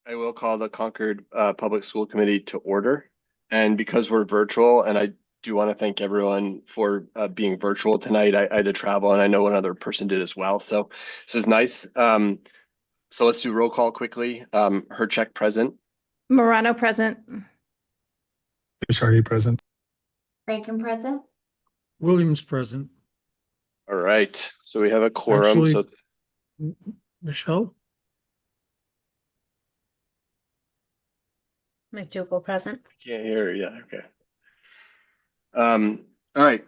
I will call the Concord Public School Committee to order. And because we're virtual, and I do want to thank everyone for being virtual tonight. I had to travel, and I know another person did as well. So this is nice. So let's do roll call quickly. Her check present. Morano present. Hardy present. Rankin present. Williams present. All right. So we have a quorum. Actually, So Michelle? McDougal present. can't hear. Yeah. Okay. All right.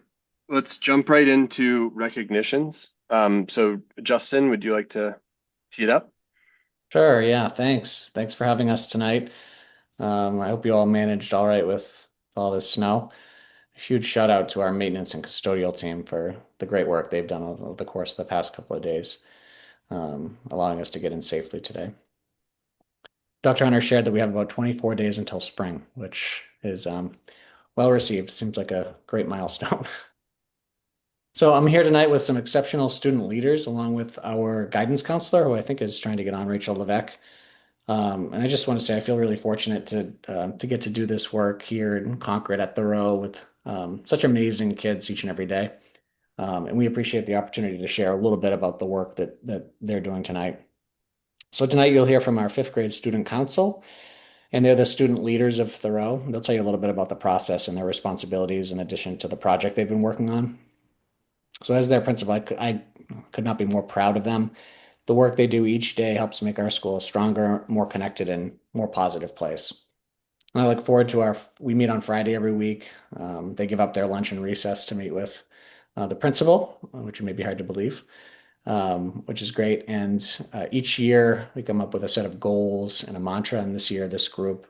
Let's jump right into recognitions. So Justin, would you like to tee it up? Sure, yeah, thanks. Thanks for having us tonight. I hope you all managed all right with all this snow. A huge shout out to our maintenance and custodial team for the great work they've done over the course of the past couple of days, allowing us to get in safely today. Dr. Hunter shared that we have about 24 days until spring, which is well received. Seems like a great milestone. So I'm here tonight with some exceptional student leaders, along with our guidance counselor, who I think is trying to get on, Rachel Levesque. And I just want to say I feel really fortunate to get to do this work here in Concord at Thoreau with such amazing kids each and every day. And we appreciate the opportunity to share a little bit about the work that they're doing tonight. So tonight you'll hear from our fifth grade student council, and they're the student leaders of Thoreau. They'll tell you a little bit about the process and their responsibilities in addition to the project they've been working on. So as their principal, I could not be more proud of them. The work they do each day helps make our school a stronger, more connected, and more positive place. And I look forward to we meet on Friday every week. They give up their lunch and recess to meet with the principal, which may be hard to believe, which is great. And each year we come up with a set of goals and a mantra. And this year, this group,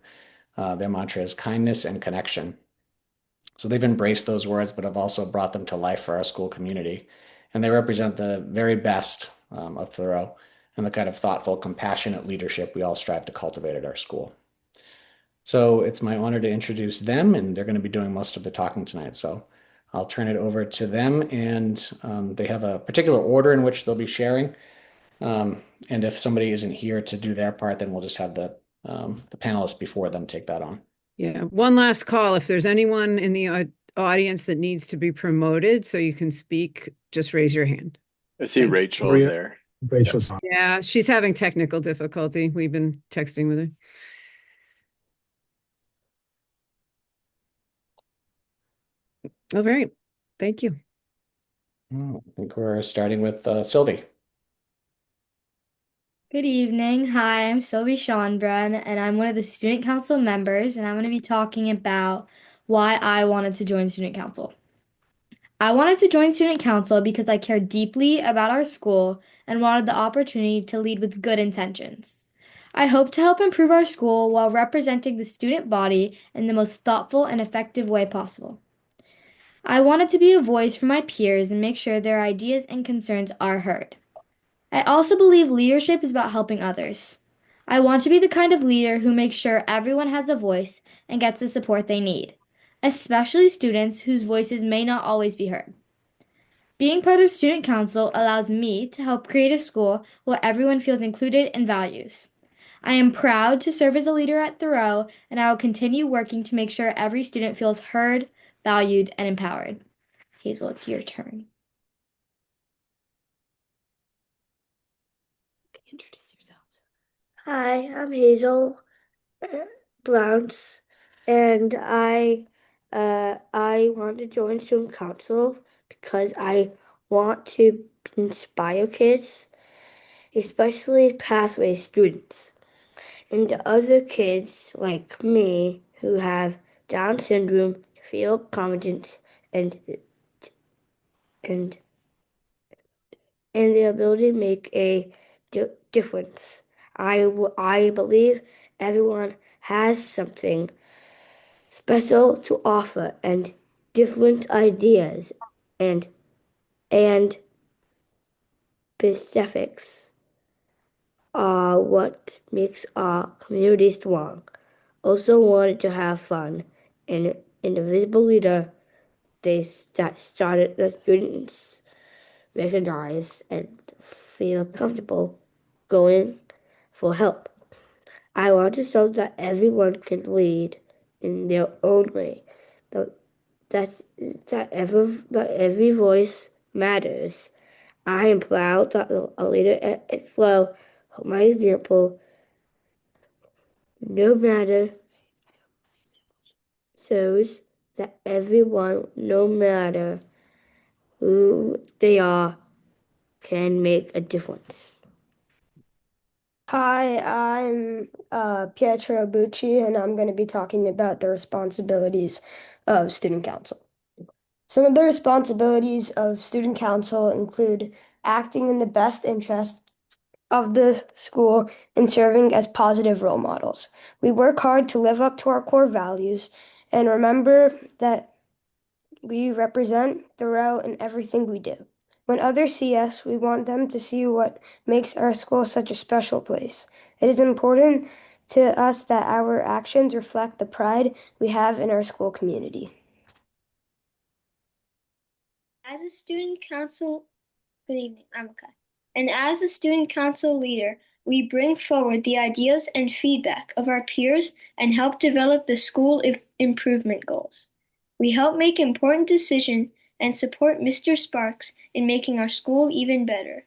their mantra is kindness and connection. So they've embraced those words, but have also brought them to life for our school community. And they represent the very best of Thoreau and the kind of thoughtful, compassionate leadership we all strive to cultivate at our school. So it's my honor to introduce them, and they're going to be doing most of the talking tonight. So I'll turn it over to them, and they have a particular order in which they'll be sharing. And if somebody isn't here to do their part, then we'll just have the panelists before them take that on. Yeah, one last call. If there's anyone in the audience that needs to be promoted so you can speak, just raise your hand. I see Rachel there. Rachel's on. Yeah, she's having technical difficulty. We've been texting with her. All right. Thank you. I think we're starting with Sylvie. Good evening. Hi, I'm Sylvie Schonbrun, and I'm one of the student council members, and I'm going to be talking about why I wanted to join student council. I wanted to join student council because I care deeply about our school and wanted the opportunity to lead with good intentions. I hope to help improve our school while representing the student body in the most thoughtful and effective way possible. I wanted to be a voice for my peers and make sure their ideas and concerns are heard. I also believe leadership is about helping others. I want to be the kind of leader who makes sure everyone has a voice and gets the support they need, especially students whose voices may not always be heard. Being part of student council allows me to help create a school where everyone feels included and values. I am proud to serve as a leader at Thoreau, and I will continue working to make sure every student feels heard, valued, and empowered. Hazel, it's your turn. Introduce yourselves. Hi, I'm Hazel Browns, and I want to join student council because I want to inspire kids, especially pathway students, and other kids like me who have Down syndrome, feel confidence, and and the ability to make a difference. I believe everyone has something special to offer and different ideas and and specifics are what makes our community strong. Also wanted to have fun, and in the visible leader, they started the students recognize and feel comfortable going for help. I want to show that everyone can lead in their own way. That that's that every voice matters. I am proud that a leader at Slow, my example, no matter shows that everyone, no matter who they are, can make a difference. Hi, I'm Pietro Bucci, and I'm going to be talking about the responsibilities of student council. Some of the responsibilities of student council include acting in the best interest of the school and serving as positive role models. We work hard to live up to our core values and remember that we represent Thoreau in everything we do. When others see us, we want them to see what makes our school such a special place. It is important to us that our actions reflect the pride we have in our school community. As a student council, good evening, I'm okay. And as a student council leader, we bring forward the ideas and feedback of our peers and help develop the school improvement goals. We help make important decisions and support Mr. Sparks in making our school even better.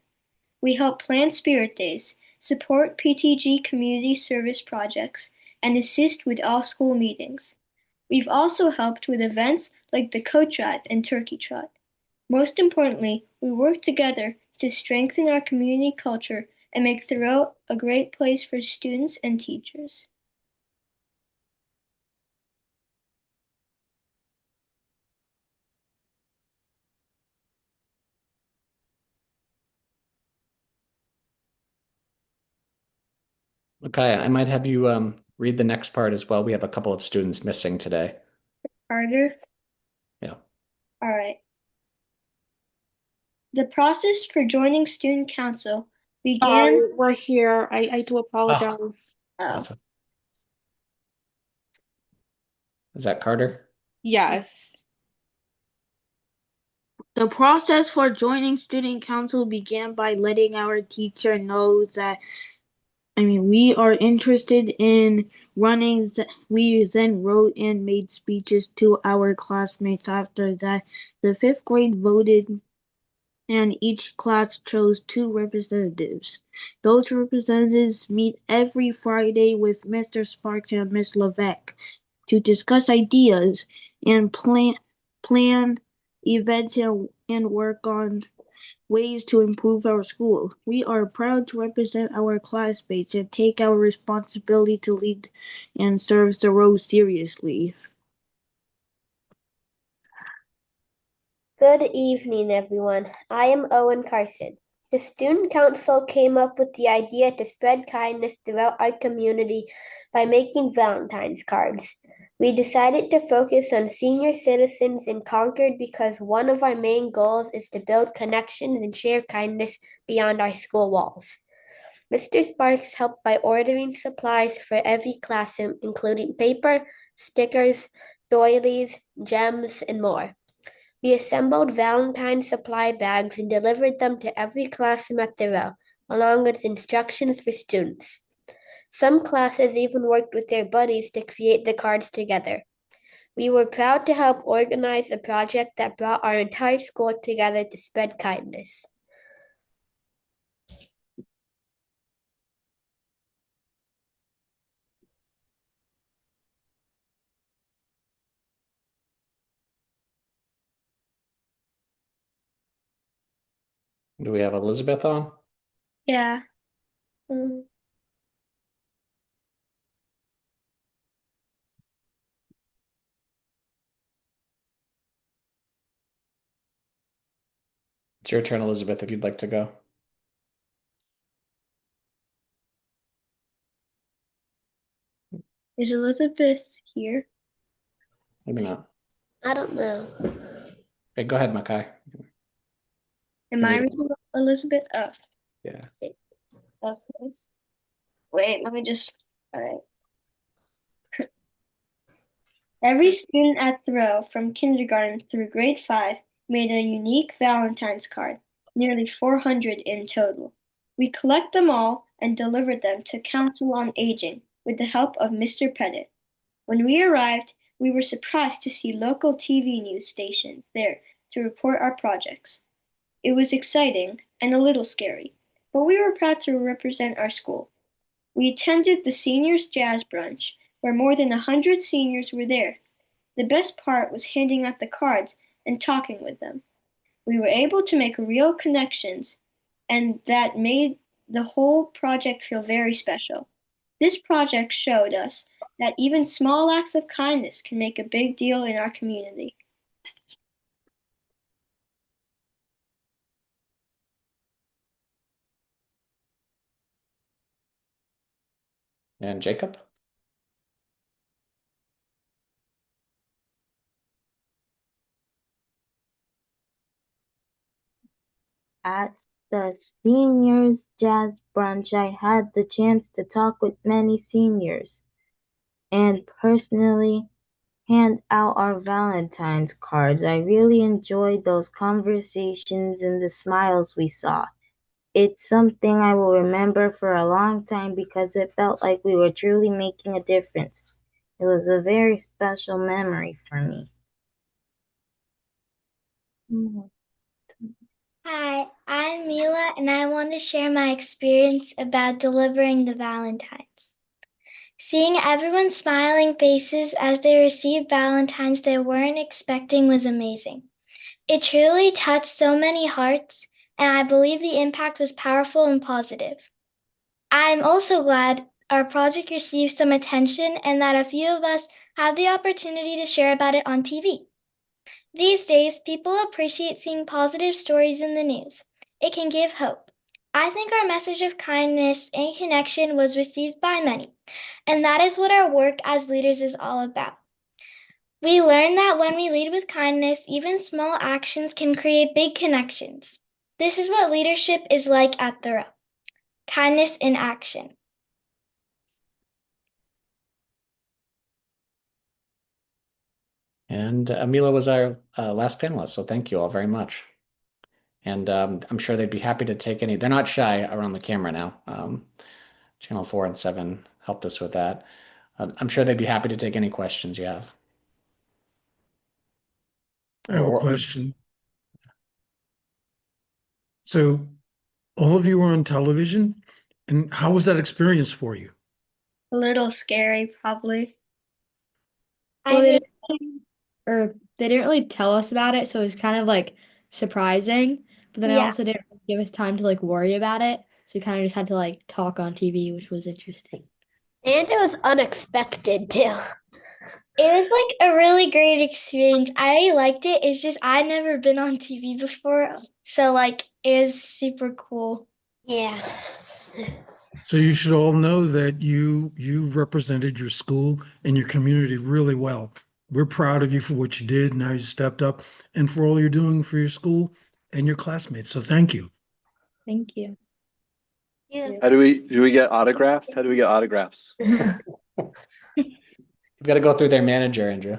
We help plan spirit days, support PTG community service projects, and assist with all school meetings. We've also helped with events like the coat drive and turkey trot. Most importantly, we work together to strengthen our community culture and make Thoreau a great place for students and teachers. Okay, I might have you read the next part as well. We have a couple of students missing today. Carter? Yeah. All right. The process for joining student council began. We're here. I do apologize. Oh, Is that Carter? Yes. The process for joining student council began by letting our teacher know that we are interested in running. We then wrote and made speeches to our classmates. After that, the fifth grade voted and each class chose 2 representatives. Those representatives meet every Friday with Mr. Sparks and Miss Levesque to discuss ideas and plan events and work on ways to improve our school. We are proud to represent our classmates and take our responsibility to lead and serve the role seriously. Good evening, everyone. I am Owen Carson. The Student Council came up with the idea to spread kindness throughout our community by making Valentine's cards. We decided to focus on senior citizens in Concord because one of our main goals is to build connections and share kindness beyond our school walls. Mr. Sparks helped by ordering supplies for every classroom, including paper, stickers, doilies, gems, and more. We assembled Valentine supply bags and delivered them to every classroom at Thoreau, along with instructions for students. Some classes even worked with their buddies to create the cards together. We were proud to help organize a project that brought our entire school together to spread kindness. Do we have Elizabeth on? yeah. It's your turn, Elizabeth, if you'd like to go. Is Elizabeth here? Maybe not. I don't know. Okay, go ahead, Makai. Am I Read it. reading Elizabeth? Oh, Yeah. okay. Wait, let me just. All right. Every student at Thoreau, from kindergarten through grade 5, made a unique Valentine's card, nearly 400 in total. We collect them all and deliver them to Council on Aging, with the help of Mr. Pettit. When we arrived, we were surprised to see local TV news stations there to report our projects. It was exciting and a little scary, but we were proud to represent our school. We attended the seniors' jazz brunch, where more than 100 seniors were there. The best part was handing out the cards and talking with them. We were able to make real connections, and that made the whole project feel very special. This project showed us that even small acts of kindness can make a big deal in our community. And Jacob? At the seniors jazz brunch, I had the chance to talk with many seniors and personally hand out our Valentine's cards. I really enjoyed those conversations and the smiles we saw. It's something I will remember for a long time because it felt like we were truly making a difference. It was a very special memory for me. Hi, I'm Mila, and I want to share my experience about delivering the Valentines. Seeing everyone's smiling faces as they received Valentines they weren't expecting was amazing. It truly touched so many hearts, and I believe the impact was powerful and positive. I'm also glad our project received some attention and that a few of us had the opportunity to share about it on TV. These days, people appreciate seeing positive stories in the news. It can give hope. I think our message of kindness and connection was received by many, and that is what our work as leaders is all about. We learn that when we lead with kindness, even small actions can create big connections. This is what leadership is like at Thoreau. Kindness in action. And Amila was our last panelist, so thank you all very much. And I'm sure they'd be happy to take any. They're not shy around the camera now. Channel 4 and 7 helped us with that. I'm sure they'd be happy to take any questions you have. I have a question. So all of you were on television, and how was that experience for you? A little scary, probably. Well, I they didn't really tell us about it, so it was kind of like surprising. But then it Yeah. also didn't give us time to like worry about it. So we kind of just had to like talk on TV, which was interesting. And it was unexpected too. It was like a really great experience. I liked it. It's just I'd never been on TV before, so like it was super cool. Yeah. So you should all know that you represented your school and your community really well. We're proud of you for what you did and how you stepped up and for all you're doing for your school and your classmates. So thank you. Thank you. Yeah. How do we get autographs? How do we get autographs? You've got to go through their manager, Andrew.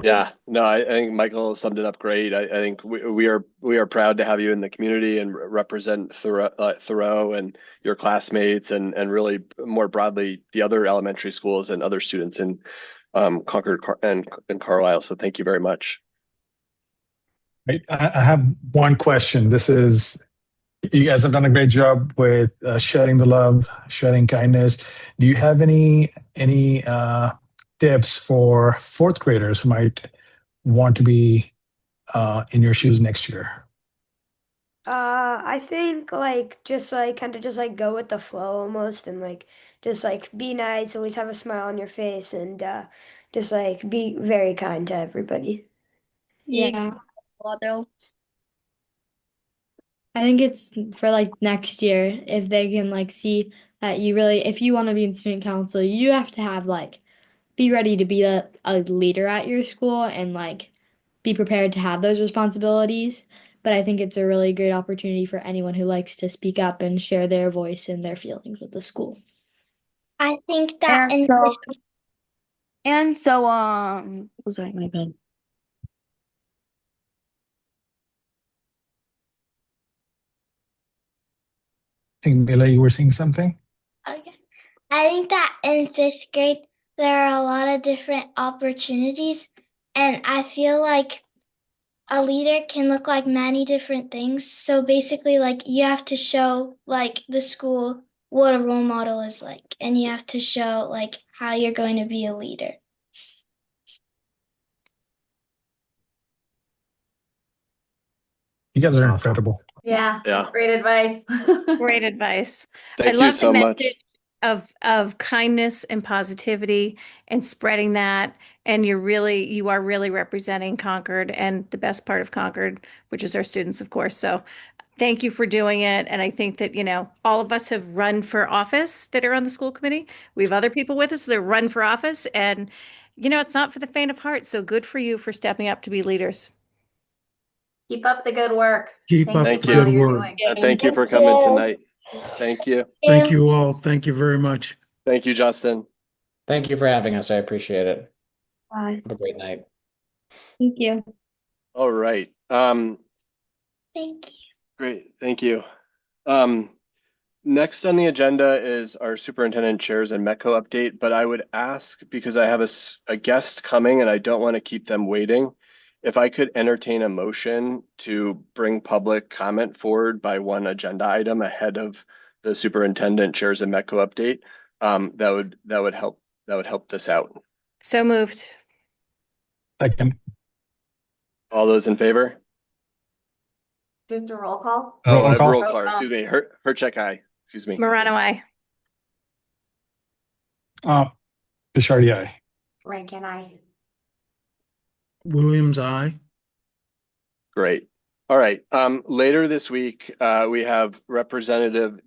Yeah, no, I think Michael summed it up great. I think we are proud to have you in the community and represent Thoreau and your classmates and really more broadly the other elementary schools and other students in Concord and Carlisle. So thank you very much. Right. I have one question. This is, you guys have done a great job with sharing the love, sharing kindness. Do you have any tips for fourth graders who might want to be in your shoes next year? I think like just like kind of just like go with the flow almost and like just like be nice, always have a smile on your face and just like be very kind to everybody. Yeah. Although I think it's for like next year, if they can like see that you really, if you want to be in student council, you have to have like, be ready to be a leader at your school and like be prepared to have those responsibilities. But I think it's a really great opportunity for anyone who likes to speak up and share their voice and their feelings with the school. I think that oh, sorry, my bad. I think, Mila, you were saying something? okay. I think that in fifth grade, there are a lot of different opportunities, and I feel like a leader can look like many different things. So basically, like, you have to show, like, the school what a role model is like, and you have to show, like, how you're going to be a leader. You guys are Awesome. incredible. Yeah, Yeah. that's great advice. Great advice. Thank I you love so the much. message of kindness and positivity and spreading that. And you are really representing Concord and the best part of Concord, which is our students, of course. So thank you for doing it. And I think that, all of us have run for office that are on the school committee. We have other people with us that run for office. And, it's not for the faint of heart. So good for you for stepping up to be leaders. Keep up the good work. Keep up Thank the you. good all you're work. doing. And thank you for coming tonight. Thank you. Thank you all. Thank you very much. Thank you, Justin. Thank you for having us. I appreciate it. Bye. Have a great night. Thank you. All right. Thank you. Great. Thank you. Next on the agenda is our superintendent chairs and METCO update, but I would ask, because I have a guest coming and I don't want to keep them waiting, if I could entertain a motion to bring public comment forward by one agenda item ahead of the superintendent chairs and METCO update, that would help this out. So moved. Second. All those in favor? Do you have to roll call? Oh, I have call. roll call. Excuse me. Hurcheck, aye. Excuse me. Morano, aye. Bishardi, aye. Rankin, I. Williams, aye. Great. All right. Later this week, we have Representative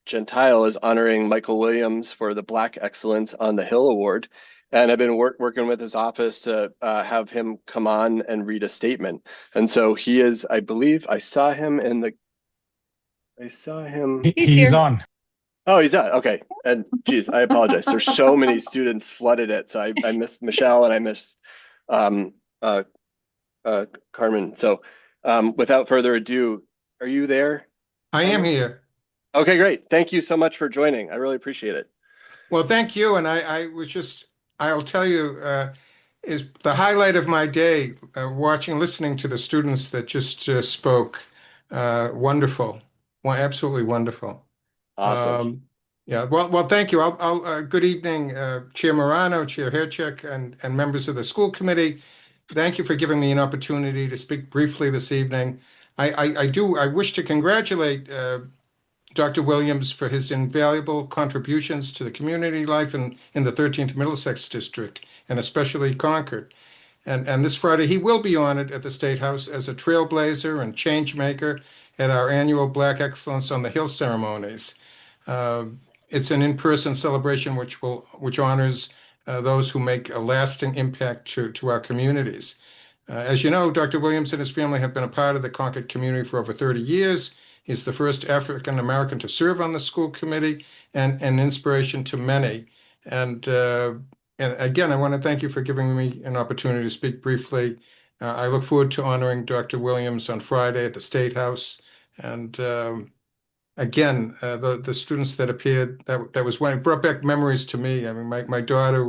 Gentile is honoring Michael Williams for the Black Excellence on the Hill Award. And I've been working with his office to have him come on and read a statement. And so he is, I believe, I saw him. He's He's here. on. Oh, he's on. Okay. And geez, I apologize. There's so many students flooded it. So I missed Michelle and I missed Carmen. So without further ado, are you there? I am here. Okay, great. Thank you so much for joining. I really appreciate it. Well, thank you. And I'll tell you, is the highlight of my day, listening to the students that just spoke. Wonderful. Absolutely wonderful. Awesome. Yeah. Well, thank you. Good evening, Chair Morano, Chair Hurcheck, and members of the school committee. Thank you for giving me an opportunity to speak briefly this evening. I wish to congratulate Dr. Williams for his invaluable contributions to the community life in the 13th Middlesex District, and especially Concord. And this Friday, he will be honored at the State House as a trailblazer and change maker at our annual Black Excellence on the Hill ceremonies. It's an in-person celebration which honors those who make a lasting impact to our communities. As you know, Dr. Williams and his family have been a part of the Concord community for over 30 years. He's the first African American to serve on the school committee and an inspiration to many. And again, I want to thank you for giving me an opportunity to speak briefly. I look forward to honoring Dr. Williams on Friday at the State House. And again, the students that appeared, that was when it brought back memories to me. I mean, my daughter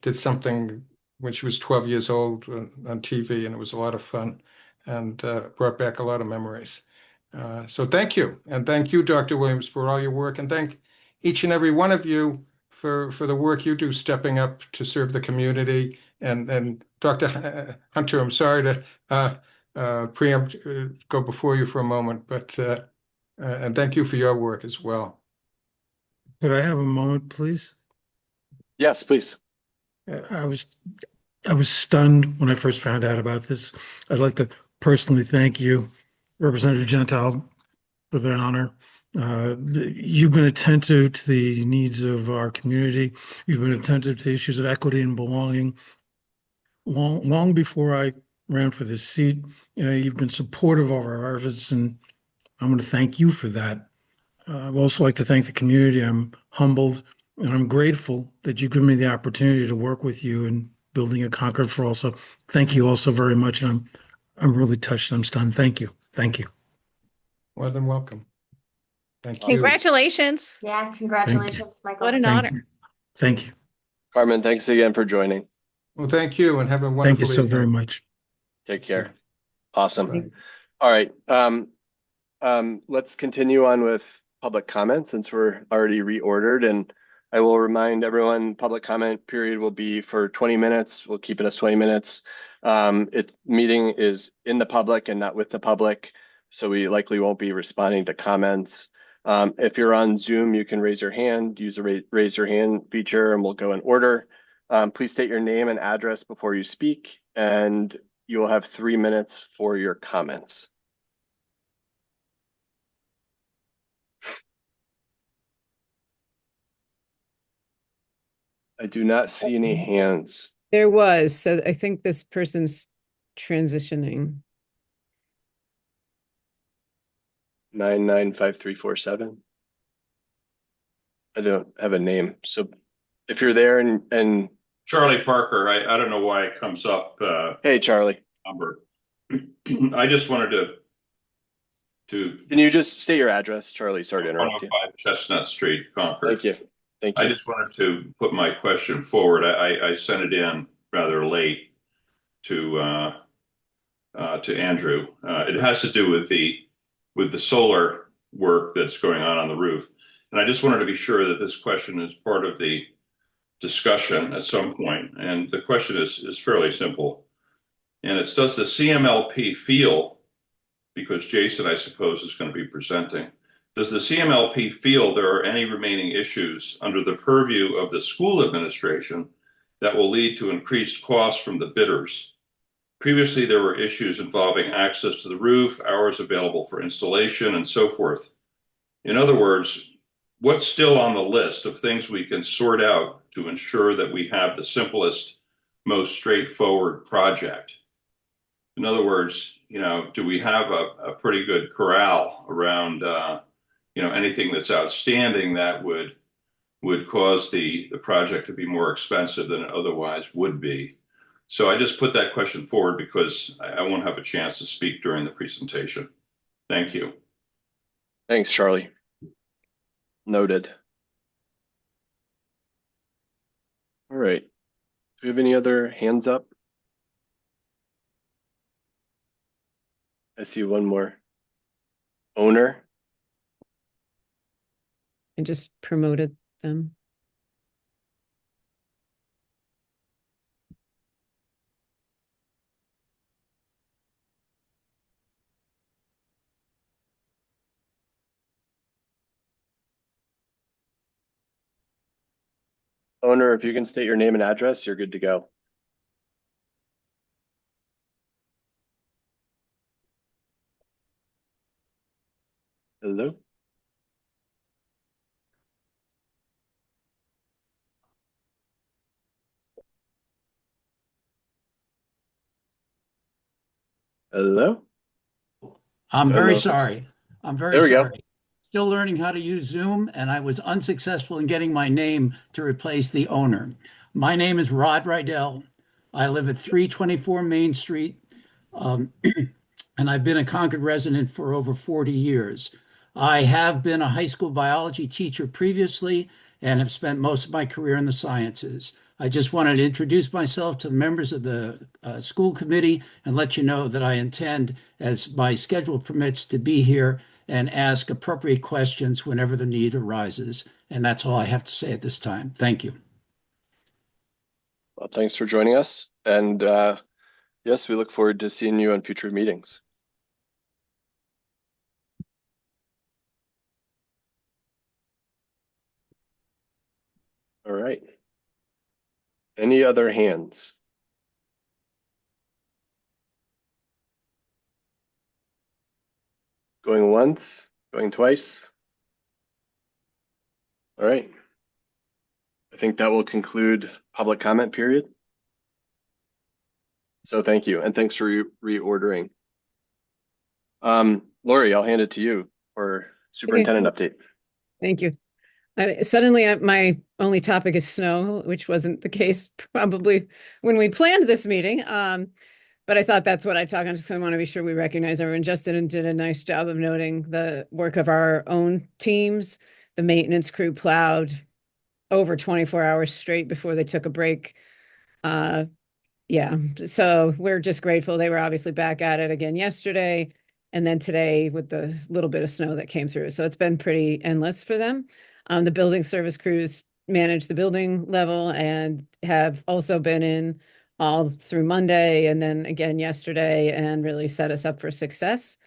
did something when she was 12 years old on TV, and it was a lot of fun and brought back a lot of memories. So thank you. And thank you, Dr. Williams, for all your work. And thank each and every one of you for the work you do stepping up to serve the community. And Dr. Hunter, I'm sorry to preempt, go before you for a moment, but and thank you for your work as well. Could I have a moment, please? Yes, please. I was stunned when I first found out about this. I'd like to personally thank you, Representative Gentile, for the honor. You've been attentive to the needs of our community. You've been attentive to issues of equity and belonging. Long before I ran for this seat, you've been supportive of our efforts, and I'm going to thank you for that. I'd also like to thank the community. I'm humbled and I'm grateful that you've given me the opportunity to work with you in building a Concord for all. So thank you also very much. And I'm really touched. I'm stunned. Thank you. Thank you. More than welcome. Thank you. Congratulations. Yeah, congratulations, Michael. What an Thank honor. you. Thank you. Carmen, thanks again for joining. Well, thank you and have a Thank wonderful you so very evening. much. Take Thank you. care. Awesome. Bye. All right. Let's continue on with public comment since we're already reordered. And I will remind everyone, public comment period will be for 20 minutes. We'll keep it as 20 minutes. Meeting is in the public and not with the public, so we likely won't be responding to comments. If you're on Zoom, you can raise your hand, use the raise your hand feature, and we'll go in order. Please state your name and address before you speak, and you will have 3 minutes for your comments. I do not see any hands. There was, so I think this person's transitioning. 995347. I don't have a name. So if you're there and Charlie Parker, I don't know why it comes up hey Charlie. number. I just wanted to Can you just state your address, Charlie? Sorry to interrupt you. 105 Chestnut Street, Concord. Thank you. Thank you. I just wanted to put my question forward. I sent it in rather late to Andrew. It has to do with the solar work that's going on the roof. And I just wanted to be sure that this question is part of the discussion at some point. And the question is fairly simple. And it's, does the CMLP feel, because Jason, I suppose, is going to be presenting, does the CMLP feel there are any remaining issues under the purview of the school administration that will lead to increased costs from the bidders? Previously, there were issues involving access to the roof, hours available for installation, and so forth. In other words, what's still on the list of things we can sort out to ensure that we have the simplest, most straightforward project? In other words, do we have a pretty good corral around, anything that's outstanding that would cause the project to be more expensive than it otherwise would be? So I just put that question forward because I won't have a chance to speak during the presentation. Thank you. Thanks, Charlie. Noted. All right. Do we have any other hands up? I see one more. Owner. I just promoted them. Owner, if you can state your name and address, you're good to go. Hello? Hello? I'm Don't know very if it's- sorry. I'm very There we go. sorry. Still learning how to use Zoom, and I was unsuccessful in getting my name to replace the owner. My name is Rod Rydell. I live at 324 Main Street, and I've been a Concord resident for over 40 years. I have been a high school biology teacher previously and have spent most of my career in the sciences. I just wanted to introduce myself to the members of the school committee and let you know that I intend, as my schedule permits, to be here and ask appropriate questions whenever the need arises. And that's all I have to say at this time. Thank you. Well, thanks for joining us. And yes, we look forward to seeing you on future meetings. All right. Any other hands? Going once, going twice. All right. I think that will conclude public comment period. So thank you, and thanks for reordering. Lori, I'll hand it to you for superintendent update. Thank you. Suddenly, my only topic is snow, which wasn't the case probably when we planned this meeting. But but I thought that's what I talk on. Just I want to be sure we recognize everyone. Justin did a nice job of noting the work of our own teams. The maintenance crew plowed over 24 hours straight before they took a break. Yeah, so we're just grateful. They were obviously back at it again yesterday, and then today with the little bit of snow that came through. So it's been pretty endless for them. The building service crews manage the building level and have also been in all through Monday and then again yesterday and really set us up for success.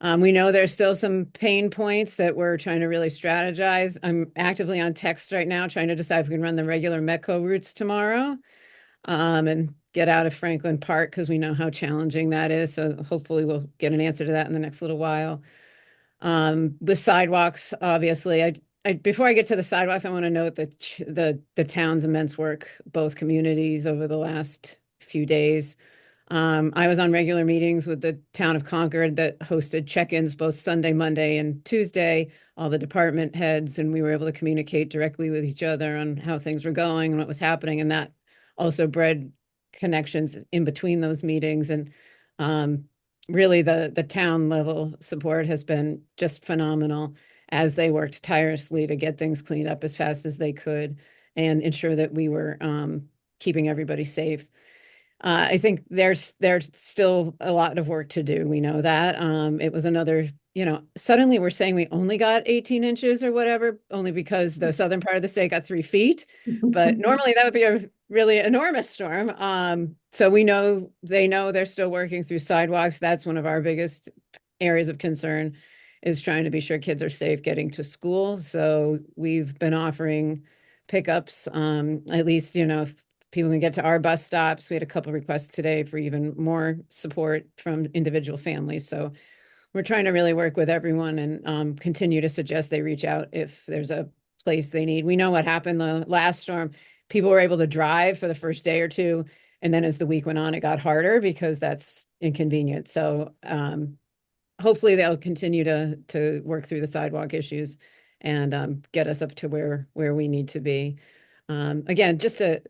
We know there's still some pain points that we're trying to really strategize. I'm actively on text right now trying to decide if we can run the regular Metco routes tomorrow, and get out of Franklin Park because we know how challenging that is. So hopefully we'll get an answer to that in the next little while. With sidewalks, obviously, before I get to the sidewalks, I want to note that the town's immense work, both communities over the last few days. I was on regular meetings with the town of Concord that hosted check-ins both Sunday, Monday, and Tuesday, all the department heads, and we were able to communicate directly with each other on how things were going and what was happening. And that also bred connections in between those meetings. And really the town level support has been just phenomenal as they worked tirelessly to get things cleaned up as fast as they could and ensure that we were keeping everybody safe. I think there's still a lot of work to do. We know that. It was another, suddenly we're saying we only got 18 inches or whatever, only because the southern part of the state got 3 feet. But normally that would be a really enormous storm. So they know they're still working through sidewalks. That's one of our biggest areas of concern, is trying to be sure kids are safe getting to school. So we've been offering pickups, at least, if people can get to our bus stops. We had a couple requests today for even more support from individual families. So we're trying to really work with everyone and continue to suggest they reach out if there's a place they need. We know what happened the last storm. People were able to drive for the first day or two. And then as the week went on, it got harder because that's inconvenient. So hopefully they'll continue to work through the sidewalk issues and get us up to where we need to be. Again, just a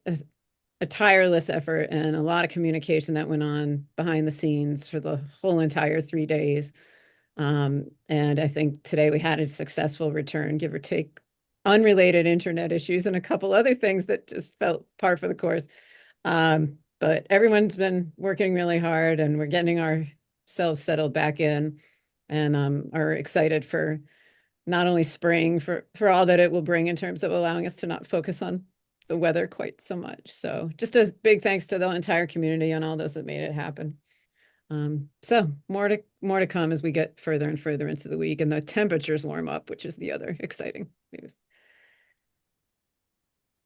tireless effort and a lot of communication that went on behind the scenes for the whole entire 3 days. And I think today we had a successful return, give or take unrelated internet issues and a couple other things that just felt par for the course. But everyone's been working really hard and we're getting ourselves settled back in and are excited for not only spring, for all that it will bring in terms of allowing us to not focus on the weather quite so much. So just a big thanks to the entire community and all those that made it happen. So more to come as we get further and further into the week and the temperatures warm up, which is the other exciting news.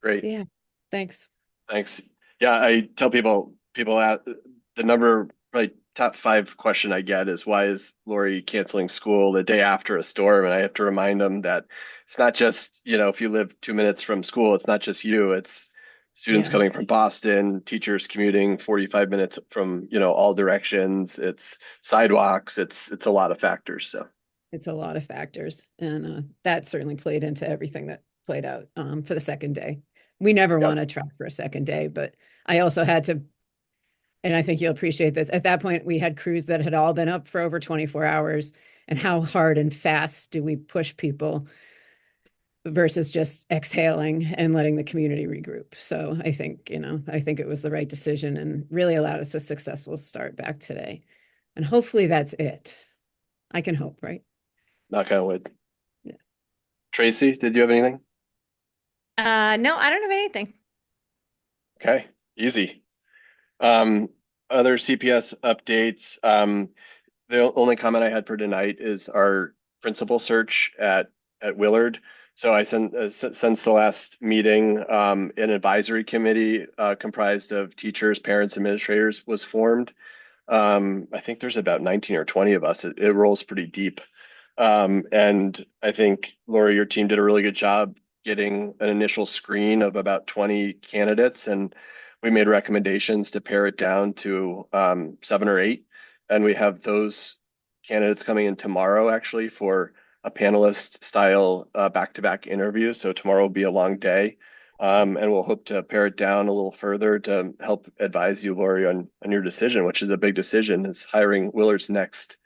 Great. Yeah. Thanks. Thanks. Yeah, I tell people at the number, like top 5 question I get is, why is Lori canceling school the day after a storm? And I have to remind them that it's not just, if you live 2 minutes from school, it's not just you, it's students coming from Boston, teachers commuting 45 minutes from, all directions. It's sidewalks. It's a lot of factors. So it's a lot of factors. And that certainly played into everything that played out for the second day. We never want to try for a second day, but I also had to, and I think you'll appreciate this. At that point, we had crews that had all been up for over 24 hours. And how hard and fast do we push people versus just exhaling and letting the community regroup? So I think, it was the right decision and really allowed us a successful start back today. And hopefully that's it. I can hope, right? Knock on wood. Yeah. Tracy, did you have anything? No, I don't have anything. Okay, easy. Other CPS updates. The only comment I had for tonight is our principal search at Willard. So I since the last meeting, an advisory committee comprised of teachers, parents, administrators was formed. I think there's about 19 or 20 of us. It rolls pretty deep. And I think, Lori, your team did a really good job getting an initial screen of about 20 candidates, and we made recommendations to pare it down to 7 or 8. And we have those candidates coming in tomorrow, actually, for a panelist style back-to-back interview. So tomorrow will be a long day. And we'll hope to pare it down a little further to help advise you, Lori, on your decision, which is a big decision, is hiring Willard's next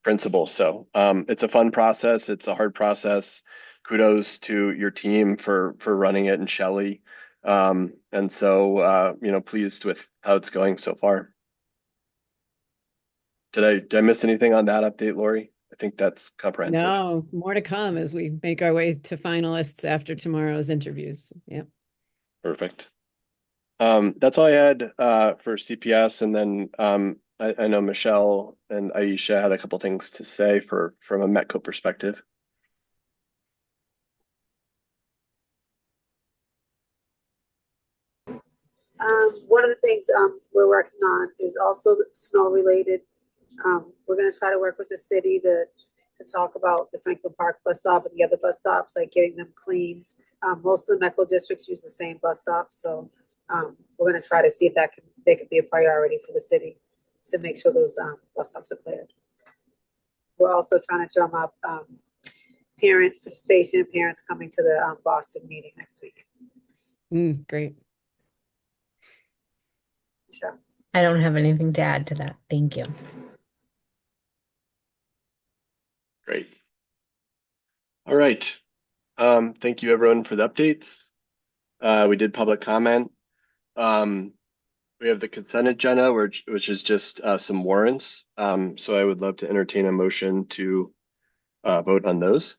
principal. So it's a fun process. It's a hard process. Kudos to your team for running it, and Shelley. And so pleased with how it's going so far. Did I miss anything on that update, Lori? I think that's comprehensive. No, more to come as we make our way to finalists after tomorrow's interviews. Yeah. Perfect. That's all I had for CPS, and then I know Michelle and Aisha had a couple things to say from a Metco perspective. One of the things we're working on is also snow related. We're going to try to work with the city to talk about the Franklin Park bus stop and the other bus stops, like getting them cleaned. Most of the Metco districts use the same bus stops, so we're going to try to see if they could be a priority for the city to make sure those bus stops are cleared. We're also trying to drum up parents participation, parents coming to the Boston meeting next week. Great. Sure. I don't have anything to add to that. Thank you. Great. All right. Thank you everyone for the updates. We did public comment. We have the consent agenda, which is just some warrants. So I would love to entertain a motion to vote on those.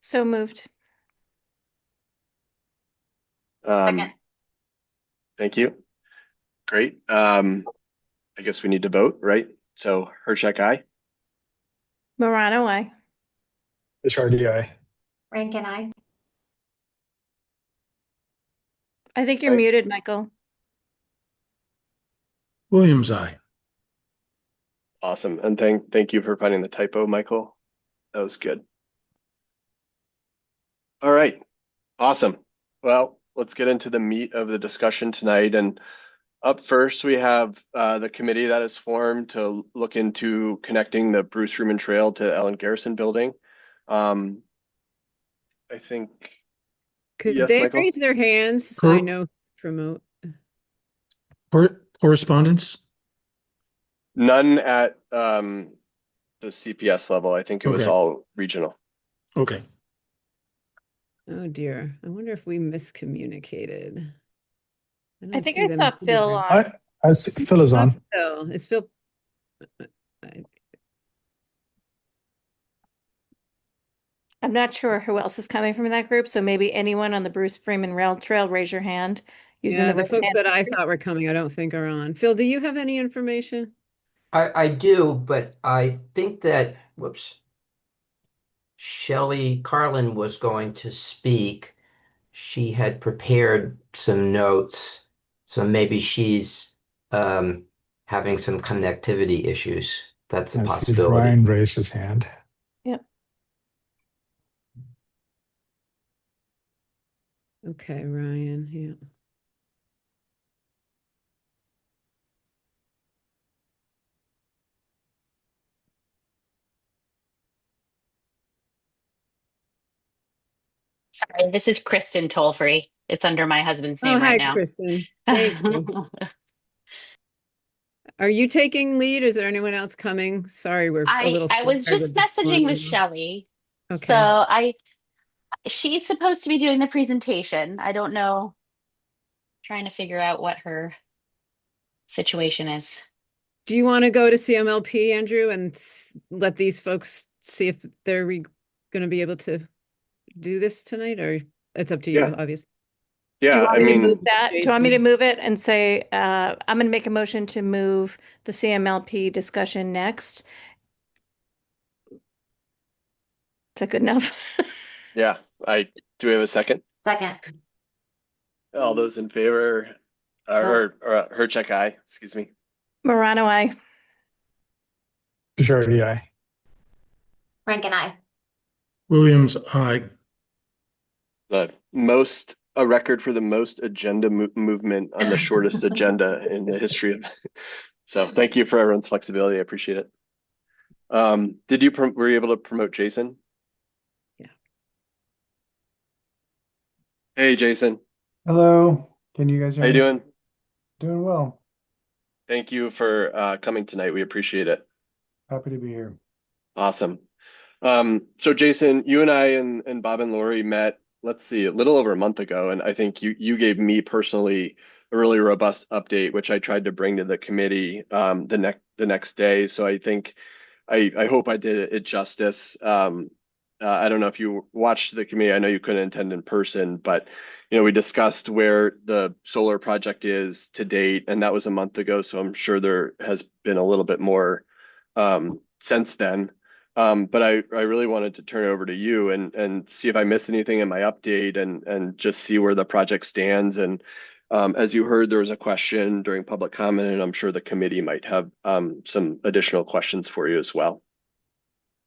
So moved. Second. Thank you. Great. I guess we need to vote, right? So Hershek, aye. Morano, aye. Bishardi, aye. Rankin, I. I think you're Aye. muted, Michael. Williams, aye. Awesome. And thank you for finding the typo, Michael. That was good. All right. Awesome. Well, let's get into the meat of the discussion tonight. And up first, we have the committee that is formed to look into connecting the Bruce Rubin Trail to Ellen Garrison Building. I think, Could yes, they Michael? raise their hands so I know promote? Correspondence? None at the CPS level. I think it was Okay. all regional. Okay. Oh dear. I wonder if we miscommunicated. I don't think see I them saw Phil here. on. I see Phil is on. Phil. Is Phil? I'm not sure who else is coming from that group, so maybe anyone on the Bruce Freeman Rail Trail, raise your hand. Using Yeah, the the folks that I vote. thought were coming, I don't think are on. Phil, do you have any information? I do, but I think that, whoops, Shelley Carlin was going to speak. She had prepared some notes, so maybe she's having some connectivity issues. That's a I see possibility. Ryan raised his hand. Yep. Okay, Ryan, yeah. Sorry, this is Kristen Tollfree. It's under my husband's name Hi, right now. Kristen. Thank you. Are you taking lead? Is there anyone else coming? Sorry, we're a little I was slow just with this messaging with one. Shelley. Okay. So she's supposed to be doing the presentation. I don't know. Trying to figure out what her situation is. Do you want to go to CMLP, Andrew, and let these folks see if they're going to be able to do this tonight, or it's up to you, Yeah. obviously. Do you Yeah, want I me to mean, move that? Do you want me to Jason? move it and say, I'm going to make a motion to move the CMLP discussion next? Is that good enough? yeah, do we have a second? Second. All those in favor, or Hershek, aye, excuse me. Morano, aye. Bishardi, aye. Rankin, I. Williams, aye. A record for the most agenda movement on the shortest agenda in the history of. So thank you for everyone's flexibility. I appreciate it. Were you able to promote Jason? Yeah. Hey, Jason. Hello, can you guys hear How you me? doing? Doing well. Thank you for coming tonight. We appreciate it. Happy to be here. Awesome. So Jason, you and I and Bob and Lori met, let's see, a little over a month ago, and I think you gave me personally a really robust update, which I tried to bring to the committee the next day. So I think I hope I did it justice. I don't know if you watched the committee. I know you couldn't attend in person, but we discussed where the solar project is to date, and that was a month ago. So I'm sure there has been a little bit more since then. But I really wanted to turn it over to you and see if I missed anything in my update and just see where the project stands. And as you heard, there was a question during public comment, and I'm sure the committee might have some additional questions for you as well.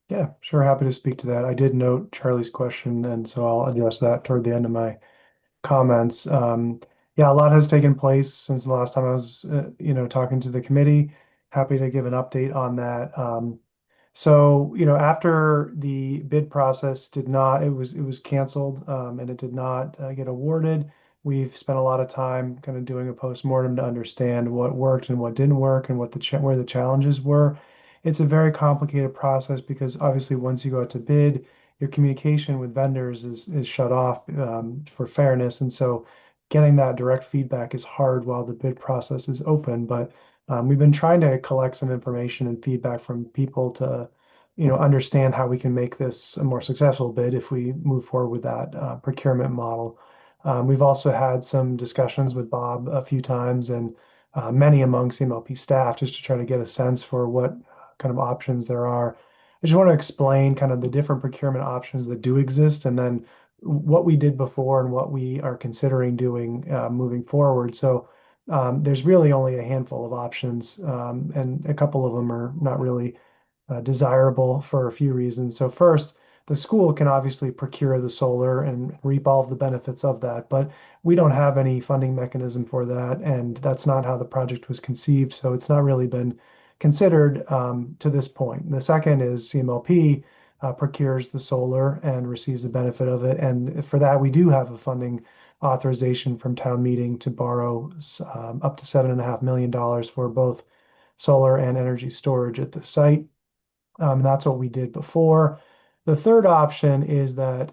Yeah, sure. Happy to speak to that. I did note Charlie's question, and so I'll address that toward the end of my comments. Yeah, a lot has taken place since the last time I was, talking to the committee. Happy to give an update on that. So, after the bid process it was canceled, and it did not get awarded. We've spent a lot of time kind of doing a postmortem to understand what worked and what didn't work and where the challenges were. It's a very complicated process because obviously once you go out to bid, your communication with vendors is shut off for fairness, and so getting that direct feedback is hard while the bid process is open. But we've been trying to collect some information and feedback from people to, understand how we can make this a more successful bid if we move forward with that procurement model. We've also had some discussions with Bob a few times and many among CMLP staff just to try to get a sense for what kind of options there are. I just want to explain kind of the different procurement options that do exist and then what we did before and what we are considering doing moving forward. So there's really only a handful of options, and a couple of them are not really desirable for a few reasons. So first, the school can obviously procure the solar and reap all of the benefits of that, but we don't have any funding mechanism for that, and that's not how the project was conceived. So it's not really been considered to this point. The second is CMLP procures the solar and receives the benefit of it, and for that we do have a funding authorization from town meeting to borrow up to $7.5 million for both solar and energy storage at the site. That's what we did before. The third option is that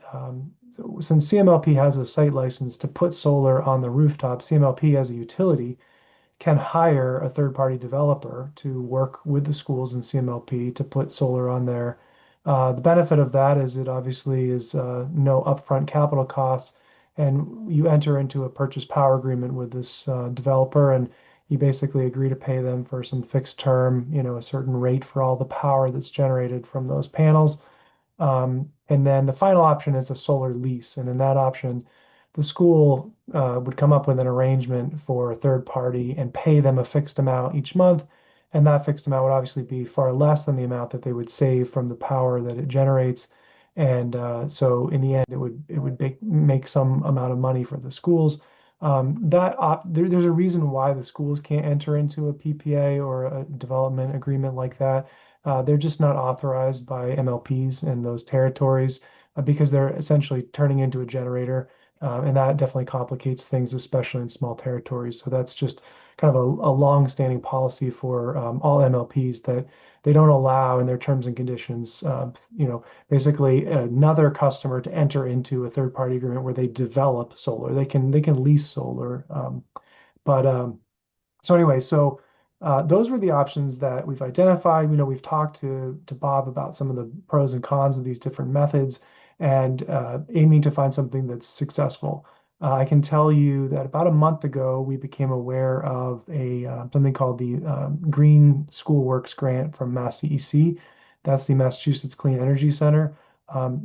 since CMLP has a site license to put solar on the rooftop, CMLP as a utility can hire a third-party developer to work with the schools and CMLP to put solar on there. The benefit of that is it obviously is no upfront capital costs, and you enter into a purchase power agreement with this developer, and you basically agree to pay them for some fixed term, a certain rate for all the power that's generated from those panels. And then the final option is a solar lease. And in that option, the school would come up with an arrangement for a third party and pay them a fixed amount each month. And that fixed amount would obviously be far less than the amount that they would save from the power that it generates. And so in the end, it would make some amount of money for the schools. There's a reason why the schools can't enter into a PPA or a development agreement like that. They're just not authorized by MLPs in those territories because they're essentially turning into a generator. And that definitely complicates things, especially in small territories. So that's just kind of a long-standing policy for all MLPs that they don't allow in their terms and conditions, basically another customer to enter into a third-party agreement where they develop solar. They can lease solar, but so anyway, those were the options that we've identified. We've talked to Bob about some of the pros and cons of these different methods, and aiming to find something that's successful. I can tell you that about a month ago, we became aware of a something called the Green School Works grant from Mass CEC. That's the Massachusetts Clean Energy Center.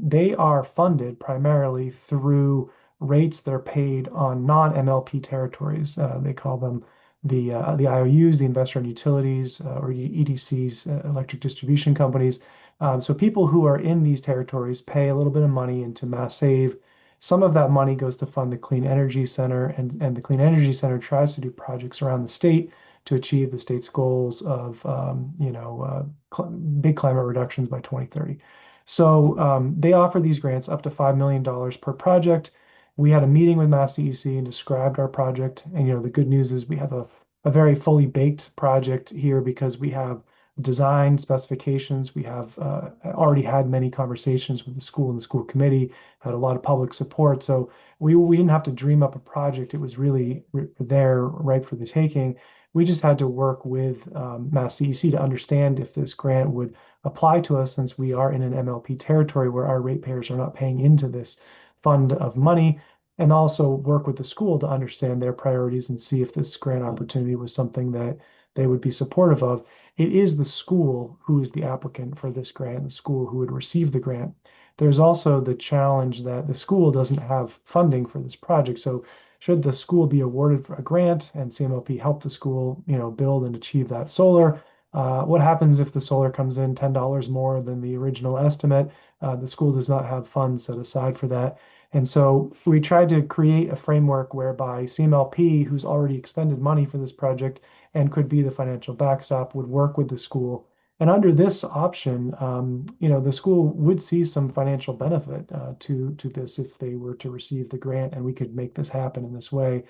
They are funded primarily through rates that are paid on non-MLP territories. They call them the IOUs, the investor-owned utilities, or EDCs, electric distribution companies. So people who are in these territories pay a little bit of money into Mass Save. Some of that money goes to fund the Clean Energy Center, and the Clean Energy Center tries to do projects around the state to achieve the state's goals of big climate reductions by 2030. So they offer these grants up to $5 million per project. we had a meeting with Mass DEC and described our project. And, the good news is we have a very fully baked project here because we have design specifications. We have already had many conversations with the school and the school committee, had a lot of public support. So we didn't have to dream up a project. It was really there, ripe for the taking. We just had to work with Mass DEC to understand if this grant would apply to us, since we are in an MLP territory where our ratepayers are not paying into this fund of money, and also work with the school to understand their priorities and see if this grant opportunity was something that they would be supportive of. It is the school who is the applicant for this grant, the school who would receive the grant. There's also the challenge that the school doesn't have funding for this project. So should the school be awarded for a grant and CMLP help the school, build and achieve that solar, what happens if the solar comes in $10 more than the original estimate? The school does not have funds set aside for that. And so we tried to create a framework whereby CMLP, who's already expended money for this project and could be the financial backstop, would work with the school. And under this option, the school would see some financial benefit to this if they were to receive the grant, and we could make this happen in this way.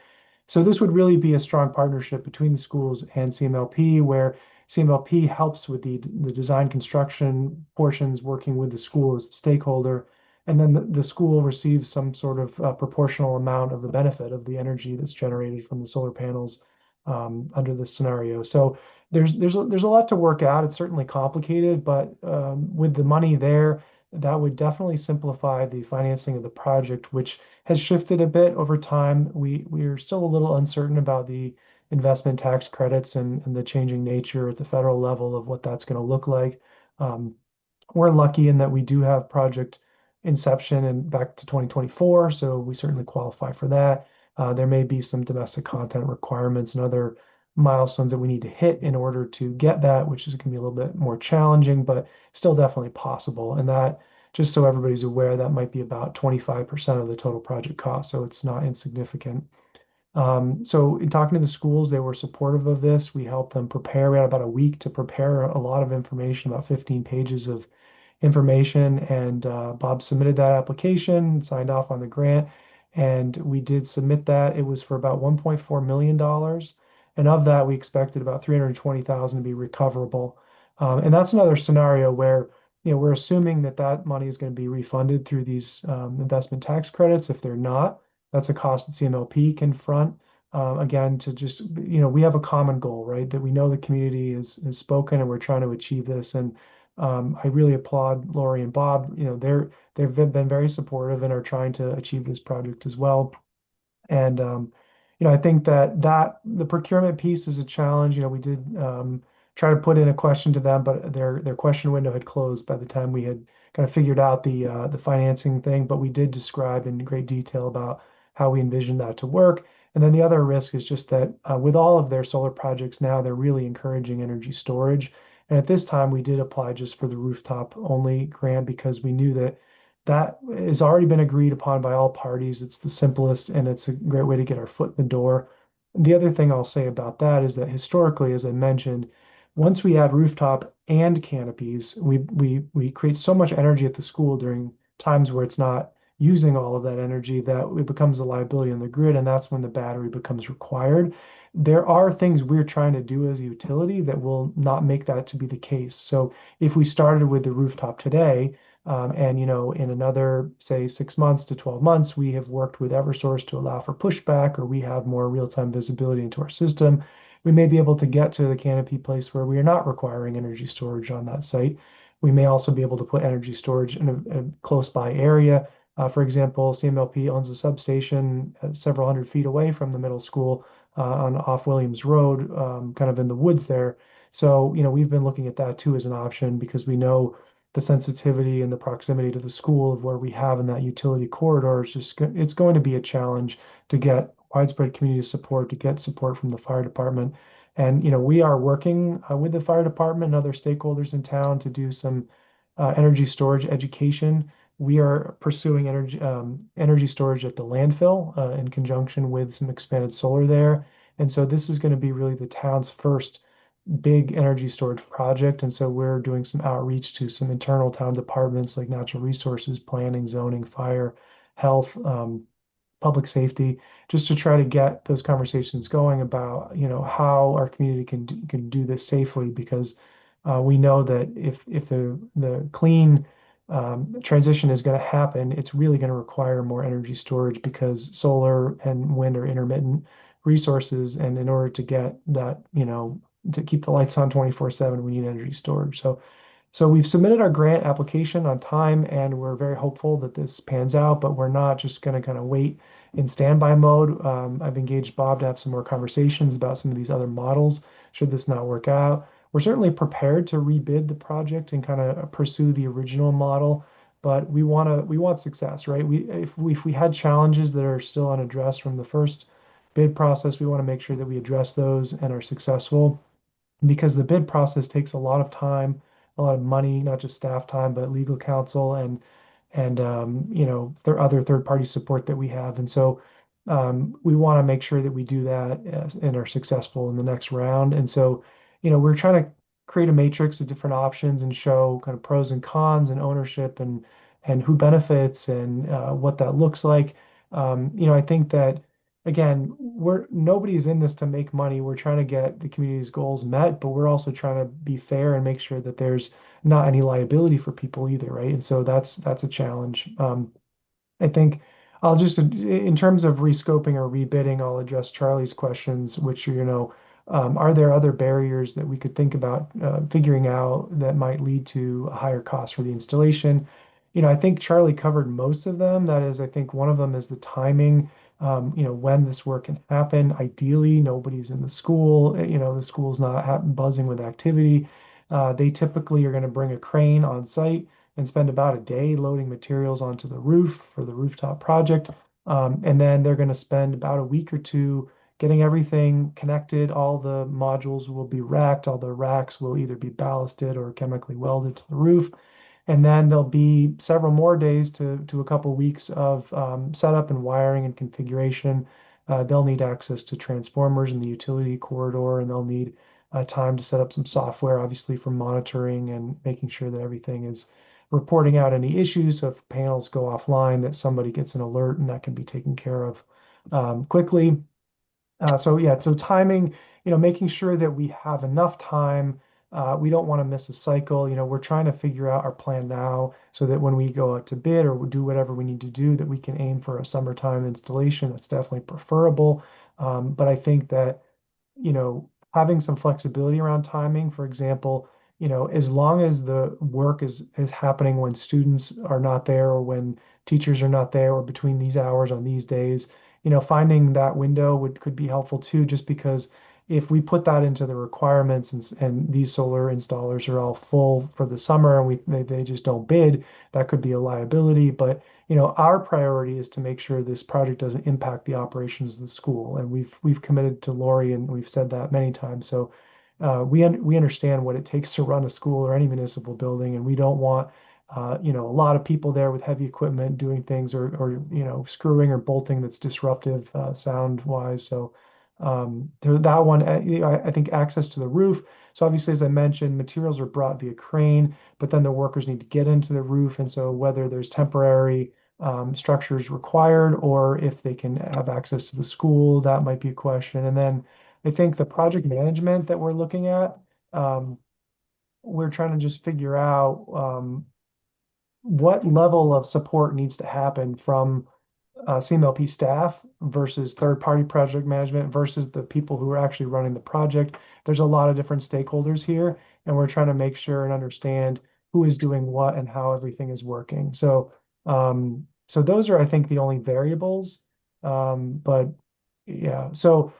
So this would really be a strong partnership between the schools and CMLP, where CMLP helps with the design construction portions, working with the school as a stakeholder, and then the school receives some sort of proportional amount of the benefit of the energy that's generated from the solar panels under this scenario. So there's a lot to work out. It's certainly complicated, but with the money there, that would definitely simplify the financing of the project, which has shifted a bit over time. We're still a little uncertain about the investment tax credits and the changing nature at the federal level of what that's going to look like. We're lucky in that we do have project inception and back to 2024, so we certainly qualify for that. There may be some domestic content requirements and other milestones that we need to hit in order to get that, which is going to be a little bit more challenging, but still definitely possible. And that, just so everybody's aware, that might be about 25% of the total project cost, so it's not insignificant. So in talking to the schools, they were supportive of this. We helped them prepare. We had about a week to prepare a lot of information, about 15 pages of information, and Bob submitted that application, signed off on the grant, and we did submit that. It was for about $1.4 million, and of that, we expected about 320,000 to be recoverable. And that's another scenario where we're assuming that that money is going to be refunded through these investment tax credits. If they're not, that's a cost that CMLP can front. Again, to just, we have a common goal, right? That we know the community has spoken and we're trying to achieve this. And I really applaud Lori and Bob. They've been very supportive and are trying to achieve this project as well. And I think that the procurement piece is a challenge. We did try to put in a question to them, but their question window had closed by the time we had kind of figured out the financing thing. But we did describe in great detail about how we envision that to work. And then the other risk is just that with all of their solar projects now, they're really encouraging energy storage. And at this time, we did apply just for the rooftop only grant because we knew that that has already been agreed upon by all parties. It's the simplest and it's a great way to get our foot in the door. The other thing I'll say about that is that historically, as I mentioned, once we add rooftop and canopies, we create so much energy at the school during times where it's not using all of that energy that it becomes a liability on the grid, and that's when the battery becomes required. There are things we're trying to do as a utility that will not make that to be the case. So if we started with the rooftop today, and in another, say, 6 months to 12 months, we have worked with Eversource to allow for pushback, or we have more real-time visibility into our system, we may be able to get to the canopy place where we are not requiring energy storage on that site. We may also be able to put energy storage in a close by area. For example, CMLP owns a substation several hundred feet away from the middle school on off Williams Road, kind of in the woods there. So, we've been looking at that too as an option because we know the sensitivity and the proximity to the school of where we have in that utility corridor is just, it's going to be a challenge to get widespread community support, to get support from the fire department. And, we are working with the fire department and other stakeholders in town to do some energy storage education. We are pursuing energy storage at the landfill in conjunction with some expanded solar there. And so this is going to be really the town's first big energy storage project. And so we're doing some outreach to some internal town departments like natural resources, planning, zoning, fire, health, public safety, just to try to get those conversations going about, how our community can do this safely, because we know that if the clean transition is going to happen, it's really going to require more energy storage, because solar and wind are intermittent resources, and in order to get that, to keep the lights on 24/7, we need energy storage. So we've submitted our grant application on time, and we're very hopeful that this pans out, but we're not just going to kind of wait in standby mode. I've engaged Bob to have some more conversations about some of these other models should this not work out. We're certainly prepared to rebid the project and kind of pursue the original model, but we want success, right? If we had challenges that are still unaddressed from the first bid process, we want to make sure that we address those and are successful, because the bid process takes a lot of time, a lot of money, not just staff time, but legal counsel and there are other third-party support that we have. And so we want to make sure that we do that and are successful in the next round. And so, we're trying to create a matrix of different options and show kind of pros and cons and ownership and who benefits and what that looks like. I think that, again, nobody's in this to make money. We're trying to get the community's goals met, but we're also trying to be fair and make sure that there's not any liability for people either, right? And so that's a challenge. I think I'll just, in terms of rescoping or rebidding, I'll address Charlie's questions, which are, are there other barriers that we could think about figuring out that might lead to a higher cost for the installation? I think Charlie covered most of them. That is, I think one of them is the timing, when this work can happen. Ideally, nobody's in the school, the school's not buzzing with activity. They typically are going to bring a crane on site and spend about a day loading materials onto the roof for the rooftop project. And then they're going to spend about a week or two getting everything connected. All the modules will be racked. All the racks will either be ballasted or chemically welded to the roof. And then there'll be several more days to a couple weeks of setup and wiring and configuration. They'll need access to transformers in the utility corridor, and they'll need time to set up some software, obviously, for monitoring and making sure that everything is reporting out any issues. So if panels go offline, that somebody gets an alert and that can be taken care of quickly. So timing, making sure that we have enough time. We don't want to miss a cycle. We're trying to figure out our plan now so that when we go out to bid or do whatever we need to do, that we can aim for a summertime installation. That's definitely preferable. But I think that, having some flexibility around timing, for example, as long as the work is happening when students are not there or when teachers are not there or between these hours on these days, finding that window could be helpful too, just because if we put that into the requirements and these solar installers are all full for the summer and they just don't bid, that could be a liability. But our priority is to make sure this project doesn't impact the operations of the school, and we've committed to Lori, and we've said that many times. So we understand what it takes to run a school or any municipal building, and we don't want a lot of people there with heavy equipment doing things or screwing or bolting that's disruptive sound wise. So that one, I think access to the roof. So obviously, as I mentioned, materials are brought via crane, but then the workers need to get into the roof. And so whether there's temporary structures required or if they can have access to the school, that might be a question. And then I think the project management that we're looking at, we're trying to just figure out what level of support needs to happen from CMLP staff versus third-party project management versus the people who are actually running the project. There's a lot of different stakeholders here, and we're trying to make sure and understand who is doing what and how everything is working. So those are, I think, the only variables. But yeah, so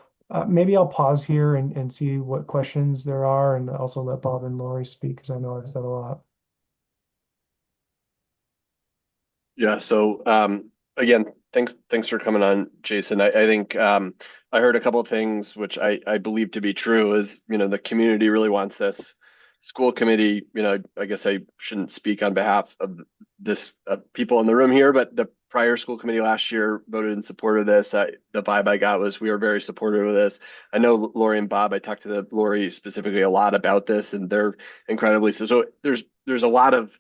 maybe I'll pause here and see what questions there are, and also let Bob and Lori speak, because I know I've said a lot. Yeah. So again, thanks for coming on, Jason. I think I heard a couple of things which I believe to be true. Is the community really wants this. School committee, I guess I shouldn't speak on behalf of this people in the room here, but the prior school committee last year voted in support of this. The vibe I got was we were very supportive of this. I know Lori and Bob. I talked to Lori specifically a lot about this, and they're incredibly so. So there's a lot of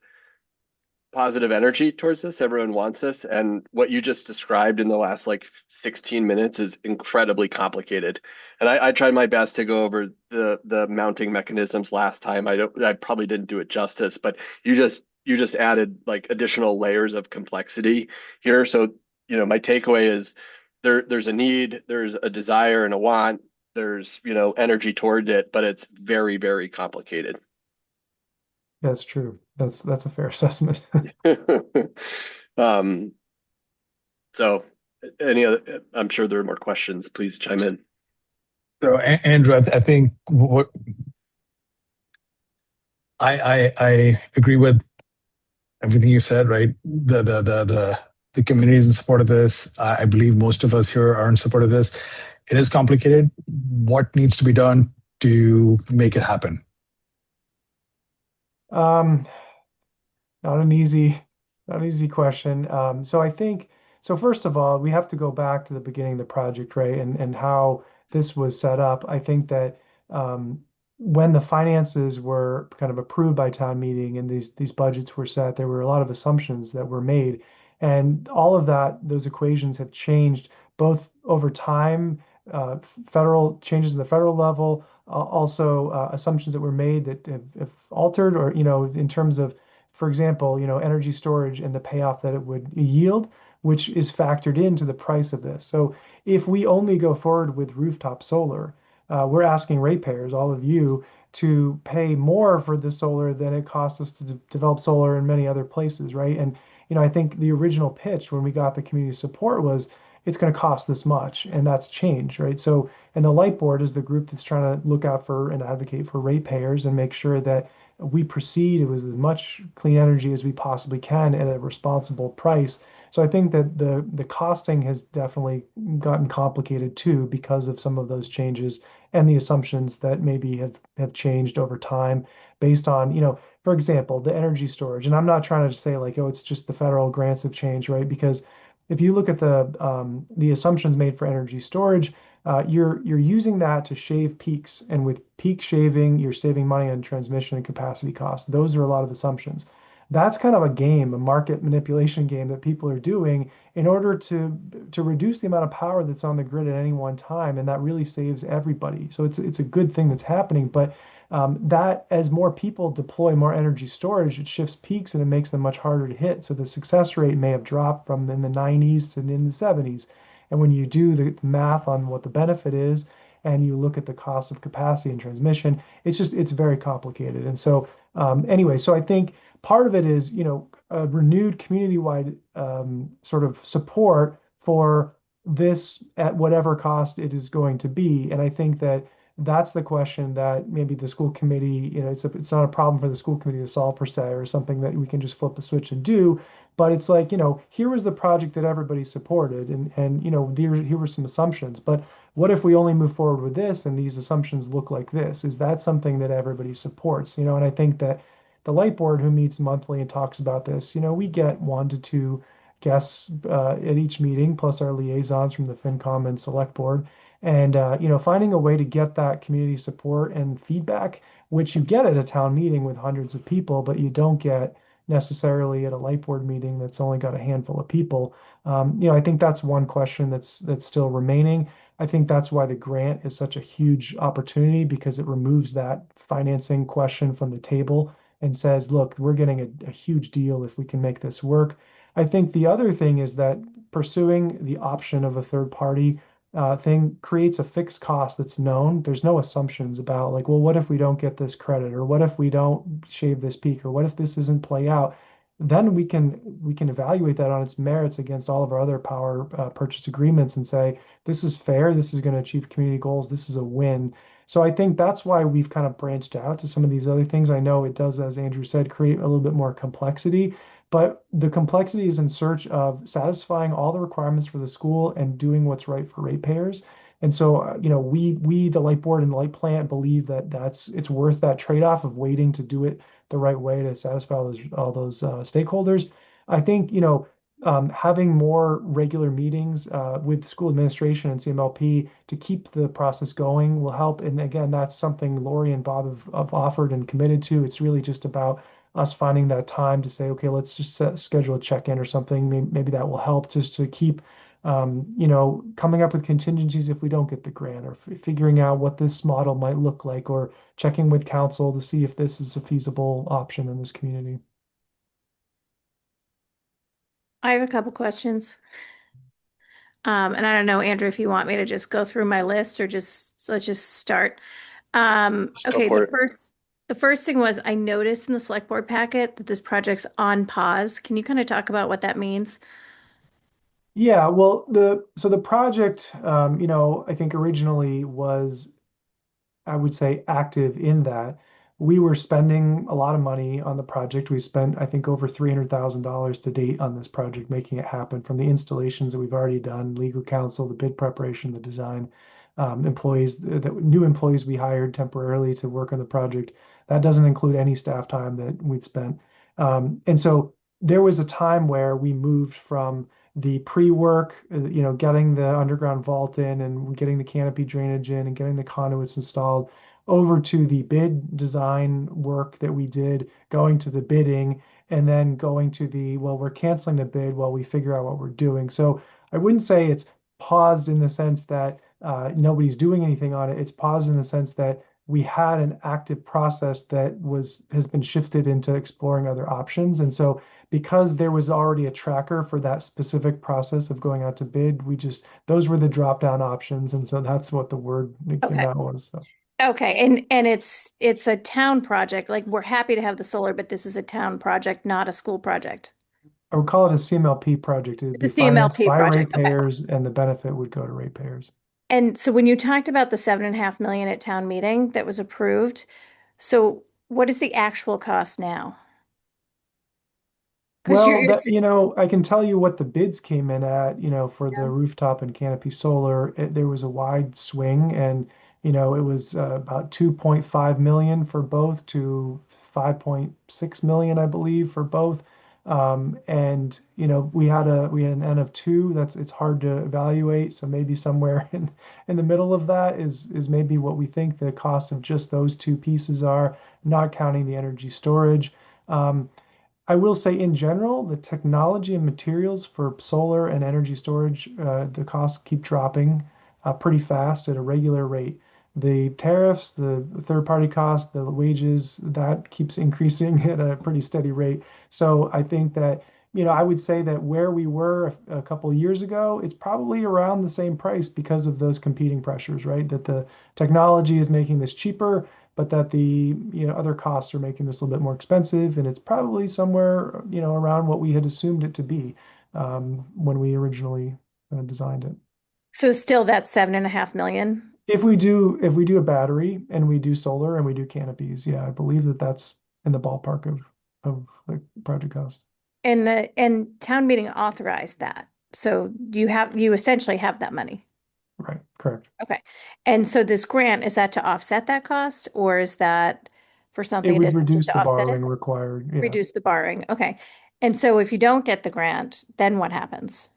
positive energy towards this. Everyone wants this. And what you just described in the last like 16 minutes is incredibly complicated. And I tried my best to go over the mounting mechanisms last time. I probably didn't do it justice, but you just added like additional layers of complexity here. So, my takeaway is there's a need, there's a desire and a want, there's, energy toward it, but it's very, very complicated. That's true. That's a fair assessment. Um, so any other, I'm sure there are more questions. Please chime in. So, Andrew, I think what I agree with everything you said, right? The community is in support of this. I believe most of us here are in support of this. It is complicated. What needs to be done to make it happen? Um, not an easy, not an easy question. So I think, so first of all, we have to go back to the beginning of the project, right? And how this was set up. I think that when the finances were kind of approved by town meeting and these budgets were set, there were a lot of assumptions that were made. And all of that, those equations have changed both over time, federal changes in the federal level, also assumptions that were made that have altered, or, in terms of, for example, energy storage and the payoff that it would yield, which is factored into the price of this. So if we only go forward with rooftop solar, we're asking ratepayers, all of you, to pay more for the solar than it costs us to develop solar in many other places, right? And I think the original pitch when we got the community support was it's going to cost this much, and that's changed, right? So, and the Light Board is the group that's trying to look out for and advocate for ratepayers and make sure that we proceed with as much clean energy as we possibly can at a responsible price. So I think that the costing has definitely gotten complicated too because of some of those changes and the assumptions that maybe have changed over time based on, for example, the energy storage. And I'm not trying to say like, oh, it's just the federal grants have changed, right? Because if you look at the assumptions made for energy storage, you're using that to shave peaks, and with peak shaving, you're saving money on transmission and capacity costs. Those are a lot of assumptions. That's kind of a game, a market manipulation game that people are doing in order to reduce the amount of power that's on the grid at any one time, and that really saves everybody. So it's a good thing that's happening, but that as more people deploy more energy storage, it shifts peaks and it makes them much harder to hit. So the success rate may have dropped from in the 90s to in the 70s. And when you do the math on what the benefit is, and you look at the cost of capacity and transmission, it's very complicated. And so anyway, so I think part of it is, a renewed community-wide sort of support for this at whatever cost it is going to be. And I think that that's the question that maybe the school committee, it's not a problem for the school committee to solve per se, or something that we can just flip the switch and do. But it's like, here was the project that everybody supported, and here were some assumptions. But what if we only move forward with this and these assumptions look like this? Is that something that everybody supports? And I think that the Light Board, who meets monthly and talks about this, we get 1 to 2 guests at each meeting, plus our liaisons from the FinCom and Select Board. And finding a way to get that community support and feedback, which you get at a town meeting with hundreds of people, but you don't get necessarily at a Light Board meeting that's only got a handful of people. I think that's one question that's still remaining. I think that's why the grant is such a huge opportunity, because it removes that financing question from the table and says, look, we're getting a huge deal if we can make this work. I think the other thing is that pursuing the option of a third party thing creates a fixed cost that's known. There's no assumptions about like, well, what if we don't get this credit, or what if we don't shave this peak, or what if this doesn't play out? Then we can evaluate that on its merits against all of our other power purchase agreements and say, this is fair, this is going to achieve community goals, this is a win. So I think that's why we've kind of branched out to some of these other things. I know it does, as Andrew said, create a little bit more complexity, but the complexity is in search of satisfying all the requirements for the school and doing what's right for ratepayers. And so, we, the Light Board and the Light Plant, believe that it's worth that trade-off of waiting to do it the right way to satisfy all those stakeholders. I think, having more regular meetings with school administration and CMLP to keep the process going will help. And again, that's something Lori and Bob have offered and committed to. It's really just about us finding that time to say, okay, let's just schedule a check-in or something. Maybe that will help just to keep, coming up with contingencies if we don't get the grant, or figuring out what this model might look like, or checking with council to see if this is a feasible option in this community. I have a couple questions. And I don't know, Andrew, if you want me to just go through my list or let's just start. Okay, for it. the first thing was I noticed in the select board packet that this project's on pause. Can you kind of talk about what that means? Yeah, well, so the project, I think originally was, I would say, active in that we were spending a lot of money on the project. We spent, I think, over $300,000 to date on this project, making it happen, from the installations that we've already done, legal counsel, the bid preparation, the design, employees, the new employees we hired temporarily to work on the project. That doesn't include any staff time that we've spent. And so there was a time where we moved from the pre-work, getting the underground vault in and getting the canopy drainage in and getting the conduits installed, over to the bid design work that we did, going to the bidding, and then going to well, we're canceling the bid while we figure out what we're doing. So I wouldn't say it's paused in the sense that nobody's doing anything on it. It's paused in the sense that we had an active process that has been shifted into exploring other options. And so because there was already a tracker for that specific process of going out to bid, those were the drop down options. And so that's what the word in that was. So. Okay, and it's a town project. Like, we're happy to have the solar, but this is a town project, not a school project. I would call it a CMLP project. It would be financed by ratepayers, and the benefit would go to ratepayers. And so when you talked about the $7.5 million at town meeting that was approved, so what is the actual cost now? Well, I can tell you what the bids came in at, for the rooftop and canopy solar. There was a wide swing, and, it was about 2.5 million for both to 5.6 million, I believe, for both. And, we had an N of 2. It's hard to evaluate. So maybe somewhere in the middle of that is maybe what we think the cost of just those two pieces are, not counting the energy storage. I will say, in general, the technology and materials for solar and energy storage, the costs keep dropping pretty fast at a regular rate. The tariffs, the third-party costs, the wages, that keeps increasing at a pretty steady rate. So I think that, I would say that where we were a couple of years ago, it's probably around the same price because of those competing pressures, right? That the technology is making this cheaper, but that the other costs are making this a little bit more expensive, and it's probably somewhere around what we had assumed it to be when we originally designed it. So still that's $7.5 million. If we do a battery and we do solar and we do canopies, yeah, I believe that's in the ballpark of the project cost. And town meeting authorized that, so you essentially have that money. Right, correct. Okay. And so this grant, is that to offset that cost, or is that for something It would additional reduce just to the offset borrowing it? required. Yeah. Reduce the borrowing. Okay. And so if you don't get the grant, then what happens?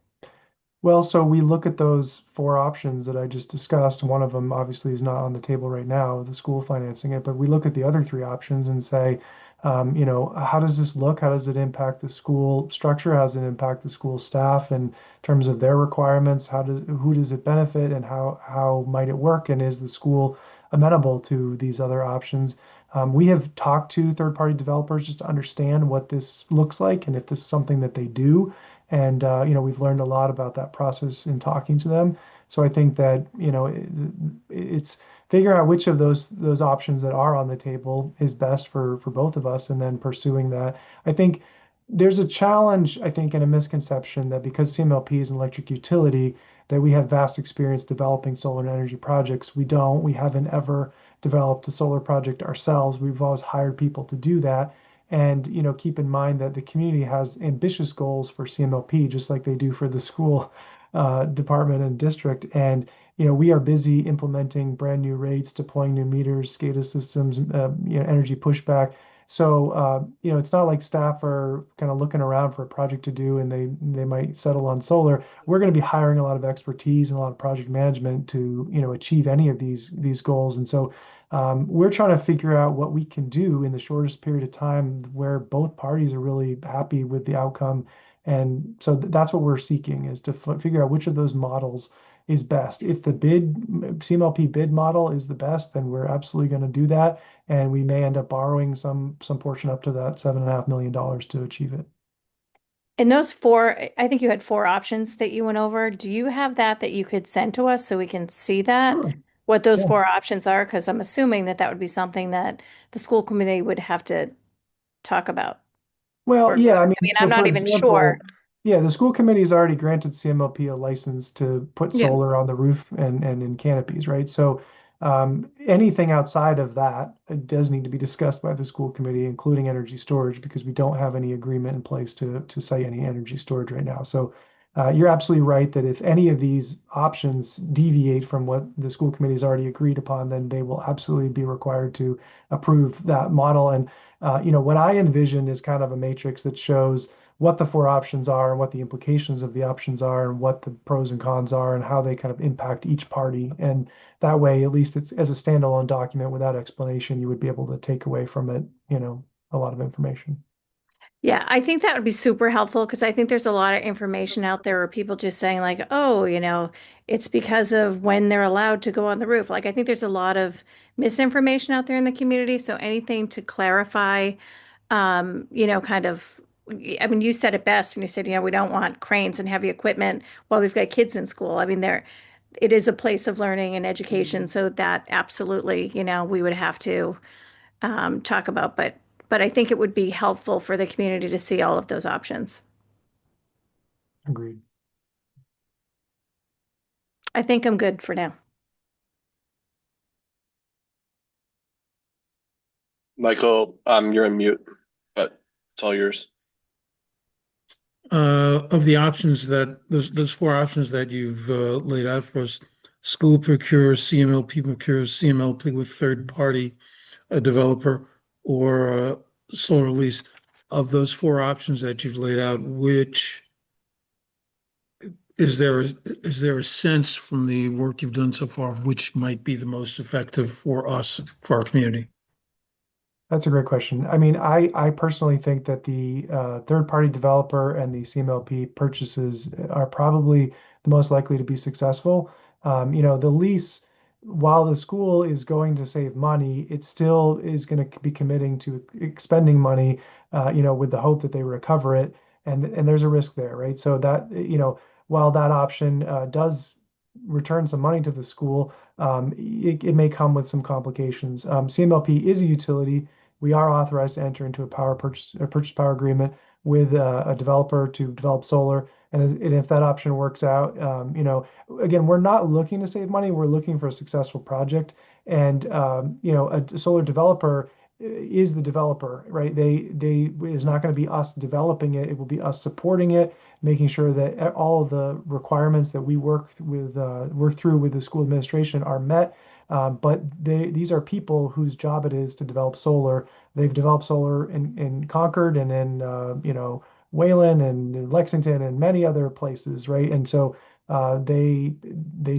Well, so we look at those 4 options that I just discussed. One of them obviously is not on the table right now, the school financing it, but we look at the other 3 options and say, how does this look? How does it impact the school structure? How does it impact the school staff in terms of their requirements? Who does it benefit, and how might it work? And is the school amenable to these other options? We have talked to third-party developers just to understand what this looks like and if this is something that they do. And we've learned a lot about that process in talking to them. So I think that it's figuring out which of those options that are on the table is best for both of us, and then pursuing that. I think there's a challenge, I think, and a misconception that because CMLP is an electric utility, that we have vast experience developing solar and energy projects. We don't. We haven't ever developed a solar project ourselves. We've always hired people to do that. And keep in mind that the community has ambitious goals for CMLP, just like they do for the school department and district. And we are busy implementing brand new rates, deploying new meters, SCADA systems, energy pushback. So, it's not like staff are kind of looking around for a project to do and they might settle on solar. We're going to be hiring a lot of expertise and a lot of project management to, achieve any of these goals. And so, we're trying to figure out what we can do in the shortest period of time where both parties are really happy with the outcome. And so that's what we're seeking, is to figure out which of those models is best. If the CMLP bid model is the best, then we're absolutely going to do that. And we may end up borrowing some portion up to that $7.5 million to achieve it. And those four, I think you had four options that you went over. Do you have that you could send to us so we can see that? Sure. What those Yeah. four options are? Because I'm assuming that would be something that the school committee would have to talk about. Well, yeah, I mean, so I'm not for even example, sure. yeah, the school committee has already granted CMLP a license to put Yeah. solar on the roof and in canopies, right? So anything outside of that does need to be discussed by the school committee, including energy storage, because we don't have any agreement in place to say any energy storage right now. So you're absolutely right that if any of these options deviate from what the school committee has already agreed upon, then they will absolutely be required to approve that model. And what I envision is kind of a matrix that shows what the four options are and what the implications of the options are and what the pros and cons are and how they kind of impact each party. And that way, at least it's as a standalone document without explanation, you would be able to take away from it, a lot of information. Yeah, I think that would be super helpful because I think there's a lot of information out there where people just saying like, oh, it's because of when they're allowed to go on the roof. Like, I think there's a lot of misinformation out there in the community. So anything to clarify, kind of, I mean, you said it best when you said, we don't want cranes and heavy equipment while we've got kids in school. I mean, it is a place of learning and education. So that absolutely, we would have to talk about, but I think it would be helpful for the community to see all of those options. Agreed. I think I'm good for now. Michael, you're on mute, but it's all yours. Of the options those four options that you've laid out for us, school procures, CMLP procures, CMLP with third party, a developer, or solar lease. Of those four options that you've laid out, which is there a sense from the work you've done so far which might be the most effective for us, for our community? That's a great question. I mean, I personally think that the third-party developer and the CMLP purchases are probably the most likely to be successful. The lease, while the school is going to save money, it still is going to be committing to expending money, with the hope that they recover it, and there's a risk there, right? So that, while that option does return some money to the school, it may come with some complications. CMLP is a utility. We are authorized to enter into a purchase power agreement with a developer to develop solar. And if that option works out, again, we're not looking to save money. We're looking for a successful project. And, a solar developer is the developer, right? It's not going to be us developing it. It will be us supporting it, making sure that all of the requirements that we work through with the school administration are met. But these are people whose job it is to develop solar. They've developed solar in Concord and in Wayland and in Lexington and many other places, right? And so they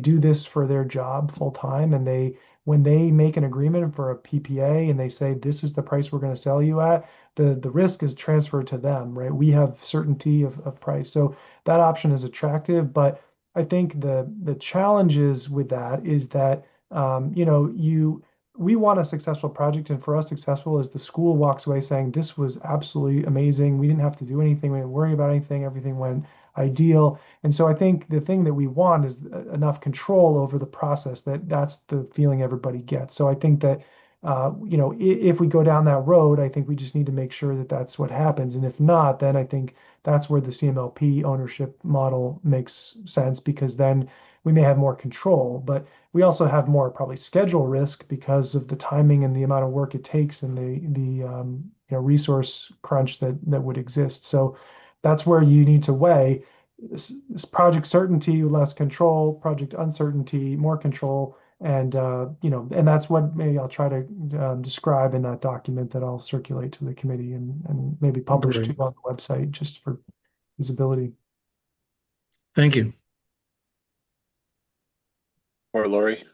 do this for their job full time, and when they make an agreement for a PPA and they say this is the price we're going to sell you at, the risk is transferred to them, right? We have certainty of price, so that option is attractive. But I think the challenges with that is that we want a successful project, and for us, successful is the school walks away saying this was absolutely amazing. We didn't have to do anything. We didn't worry about anything. Everything went ideal. And so I think the thing that we want is enough control over the process that's the feeling everybody gets. So I think that if we go down that road, I think we just need to make sure that that's what happens. And if not, then I think that's where the CMLP ownership model makes sense, because then we may have more control, but we also have more probably schedule risk because of the timing and the amount of work it takes and the resource crunch that would exist. So that's where you need to weigh this project certainty, less control, project uncertainty, more control. And and that's what maybe I'll try to describe in that document that I'll circulate to the committee and maybe publish Great. too on the website just for visibility. Thank you. Or Lori?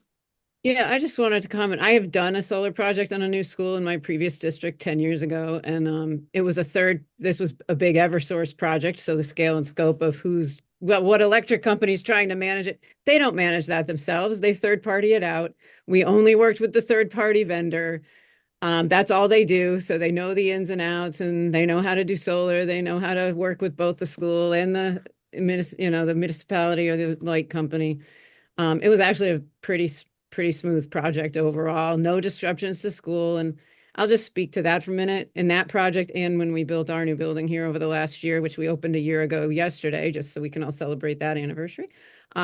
Yeah, I just wanted to comment. I have done a solar project on a new school in my previous district 10 years ago, and it was this was a big Eversource project, so the scale and scope of what electric company's trying to manage it, they don't manage that themselves. They third party it out. We only worked with the third party vendor. That's all they do, so they know the ins and outs, and they know how to do solar. They know how to work with both the school and the municipality or the light company. It was actually a pretty smooth project overall. No disruptions to school. And I'll just speak to that for a minute. In that project, and when we built our new building here over the last year, which we opened a year ago yesterday, just so we can all celebrate that anniversary. We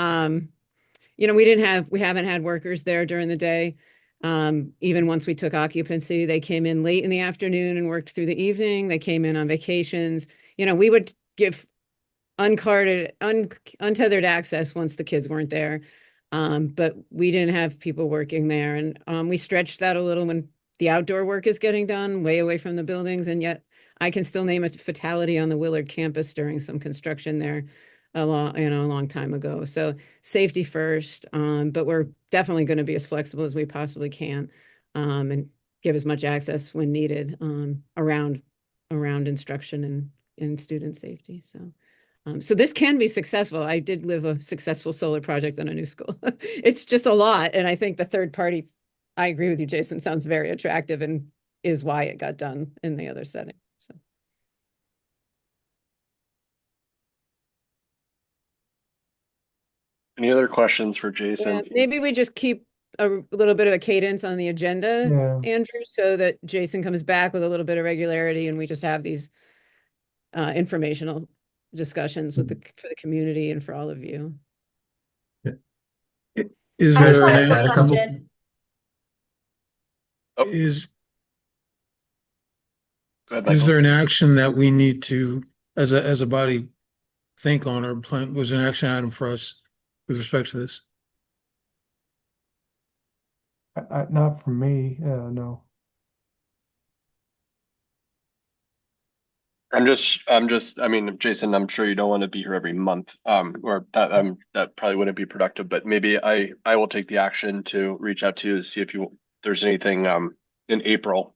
haven't had workers there during the day. Even once we took occupancy, they came in late in the afternoon and worked through the evening. They came in on vacations. We would give untethered access once the kids weren't there. But we didn't have people working there. And we stretched that a little when the outdoor work is getting done way away from the buildings. And yet I can still name a fatality on the Willard campus during some construction there a long time ago. So safety first, but we're definitely going to be as flexible as we possibly can, and give as much access when needed, around instruction and student safety. So this can be successful. I did live a successful solar project on a new school. It's just a lot. And I think the third party, I agree with you, Jason, sounds very attractive and is why it got done in the other setting. So Any other questions for Jason? maybe we just keep a little bit of a cadence on the agenda, Yeah. Andrew, so that Jason comes back with a little bit of regularity and we just have these informational discussions for the community and for all of you. Is I just there have a an quick question. Go ahead, is Michael. there an action that we need to, as a body, think on or plan? Was an action item for us with respect to this? Not for me, no. I mean, Jason, I'm sure you don't want to be here every month, or that probably wouldn't be productive, but maybe I will take the action to reach out to you to see if there's anything, in April,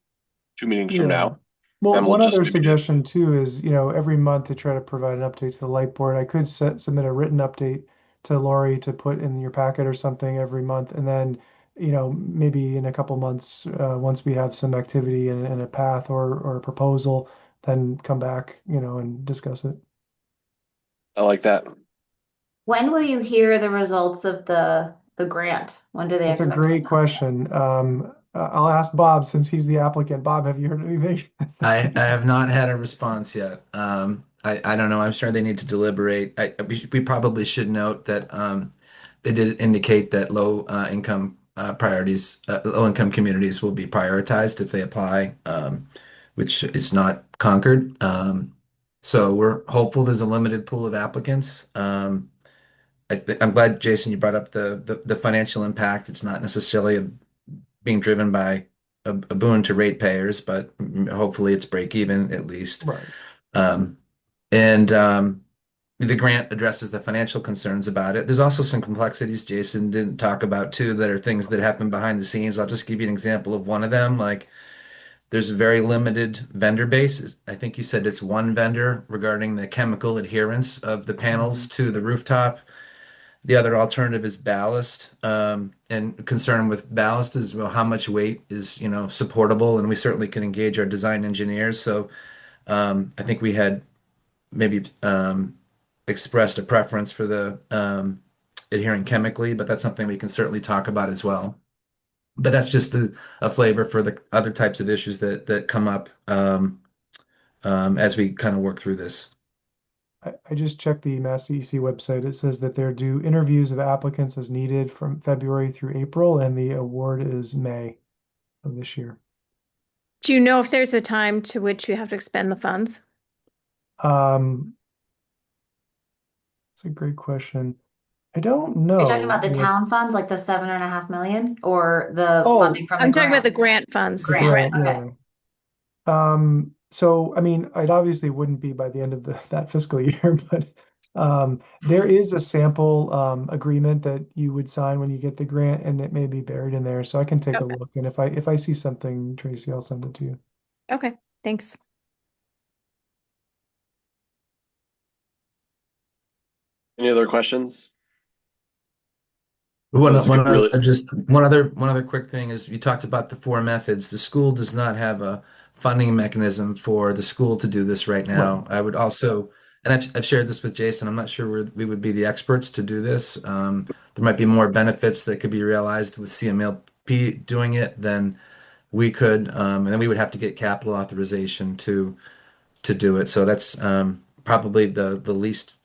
2 meetings from now. Well, And we'll one just other maybe suggestion too is, every month to try to provide an update to the light board. I could submit a written update to Lori to put in your packet or something every month. And then, maybe in a couple months, once we have some activity and a path or a proposal, then come back, and discuss it. I like that. When will you hear the results of the grant? When do they That's a expect? great question. I'll ask Bob since he's the applicant. Bob, have you heard anything? I have not had a response yet. I don't know. I'm sure they need to deliberate. We probably should note that they did indicate that low income low income communities will be prioritized if they apply, which is not Concord. So we're hopeful there's a limited pool of applicants. I'm glad, Jason, you brought up the financial impact. It's not necessarily being driven by a boon to ratepayers, but hopefully it's break even at least. Right. And the grant addresses the financial concerns about it. There's also some complexities Jason didn't talk about too that are things that happen behind the scenes. I'll just give you an example of one of them. Like there's a very limited vendor base. I think you said it's one vendor regarding the chemical adherence of the panels to the rooftop. The other alternative is ballast. And concern with ballast is, well, how much weight is, supportable, and we certainly can engage our design engineers. So I think we had maybe expressed a preference for the adhering chemically, but that's something we can certainly talk about as well. But that's just a flavor for the other types of issues that come up as we kind of work through this. I just checked the Mass CEC website. It says that they're due interviews of applicants as needed from February through April, and the award is May of this year. Do you know if there's a time to which you have to expend the funds? That's a great question. I don't You're talking know about the the ex town funds, like the 7.5 million, or the oh, funding from the I'm talking about grant? the grant funds. the Grant. grant, Okay. yeah. So I mean, it obviously wouldn't be by the end of that fiscal year, but there is a sample agreement that you would sign when you get the grant, and it may be buried in there. So I can take a Okay. look, and if I see something, Tracy, I'll send it to you. Okay, thanks. Any other questions? That One, was a one good, really, other, just one other quick thing is you talked about the four methods. The school does not have a funding mechanism for the school to do this right now. I would also, and I've shared this with Jason, I'm not sure we would be the experts to do this. There might be more benefits that could be realized with CMLP doing it than we could, and then we would have to get capital authorization to do it. So that's probably the least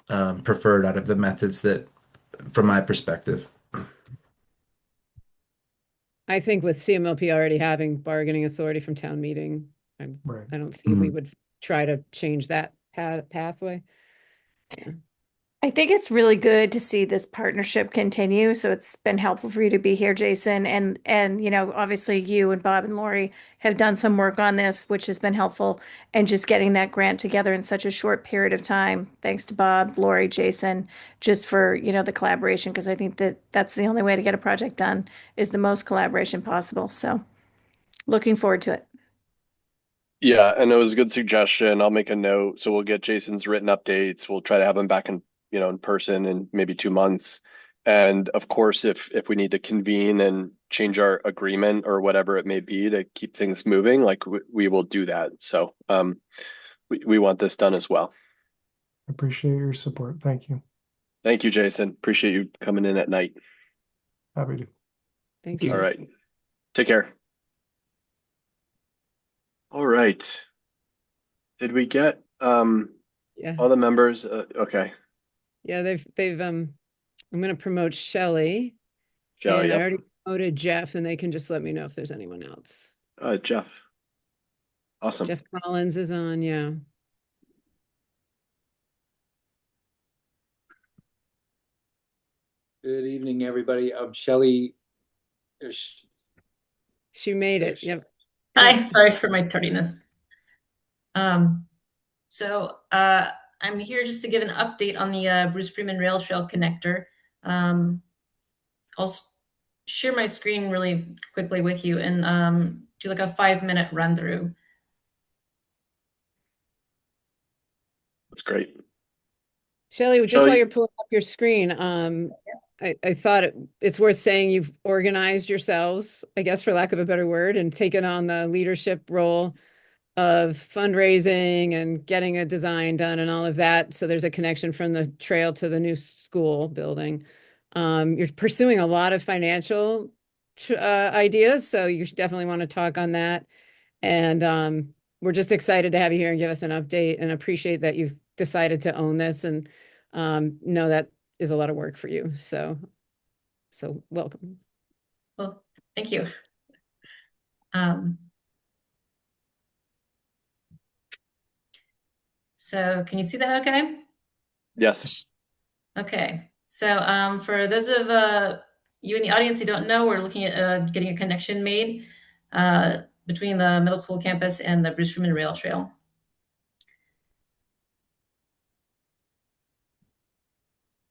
preferred out of the methods that, from my perspective. I think with CMLP already having bargaining authority from town meeting, Right. I don't see we would try to change that pathway. I think it's really good to see this partnership continue. So it's been helpful for you to be here, Jason. And you know, obviously you and Bob and Lori have done some work on this, which has been helpful. And just getting that grant together in such a short period of time. Thanks to Bob, Lori, Jason, just for, you know, the collaboration, because I think that that's the only way to get a project done is the most collaboration possible. So looking forward to it. yeah, and it was a good suggestion. I'll make a note. So we'll get Jason's written updates. We'll try to have him back in person in maybe 2 months. And of course, if we need to convene and change our agreement or whatever it may be to keep things moving, like we will do that. So we want this done as well. Appreciate your support. Thank you. Thank you, Jason. Appreciate you coming in at night. Happy to. Thanks. All right. Take care. All right. Did we get Yeah. all the members? Okay. Yeah, I'm gonna promote Shelley. Shelley, And I yep. already promoted Jeff, and they can just let me know if there's anyone else. Jeff. Awesome. Jeff Collins is on, yeah. Good evening, everybody. Shelley. She made it. Yep. Hi, sorry for my tardiness. I'm here just to give an update on the Bruce Freeman Rail Trail connector. I'll share my screen really quickly with you and do like a 5-minute run through. That's great. Shelley, just while you're pulling up your screen, I thought it's worth saying you've organized yourselves, I guess, for lack of a better word, and taken on the leadership role of fundraising and getting a design done and all of that. So there's a connection from the trail to the new school building. You're pursuing a lot of financial ideas, so you definitely want to talk on that. And we're just excited to have you here and give us an update, and appreciate that you've decided to own this, and know that is a lot of work for you. So welcome. Well, thank you. So can you see that okay? Yes. Okay. So for those of you in the audience who don't know, we're looking at getting a connection made between the middle school campus and the Bruce Freeman Rail Trail.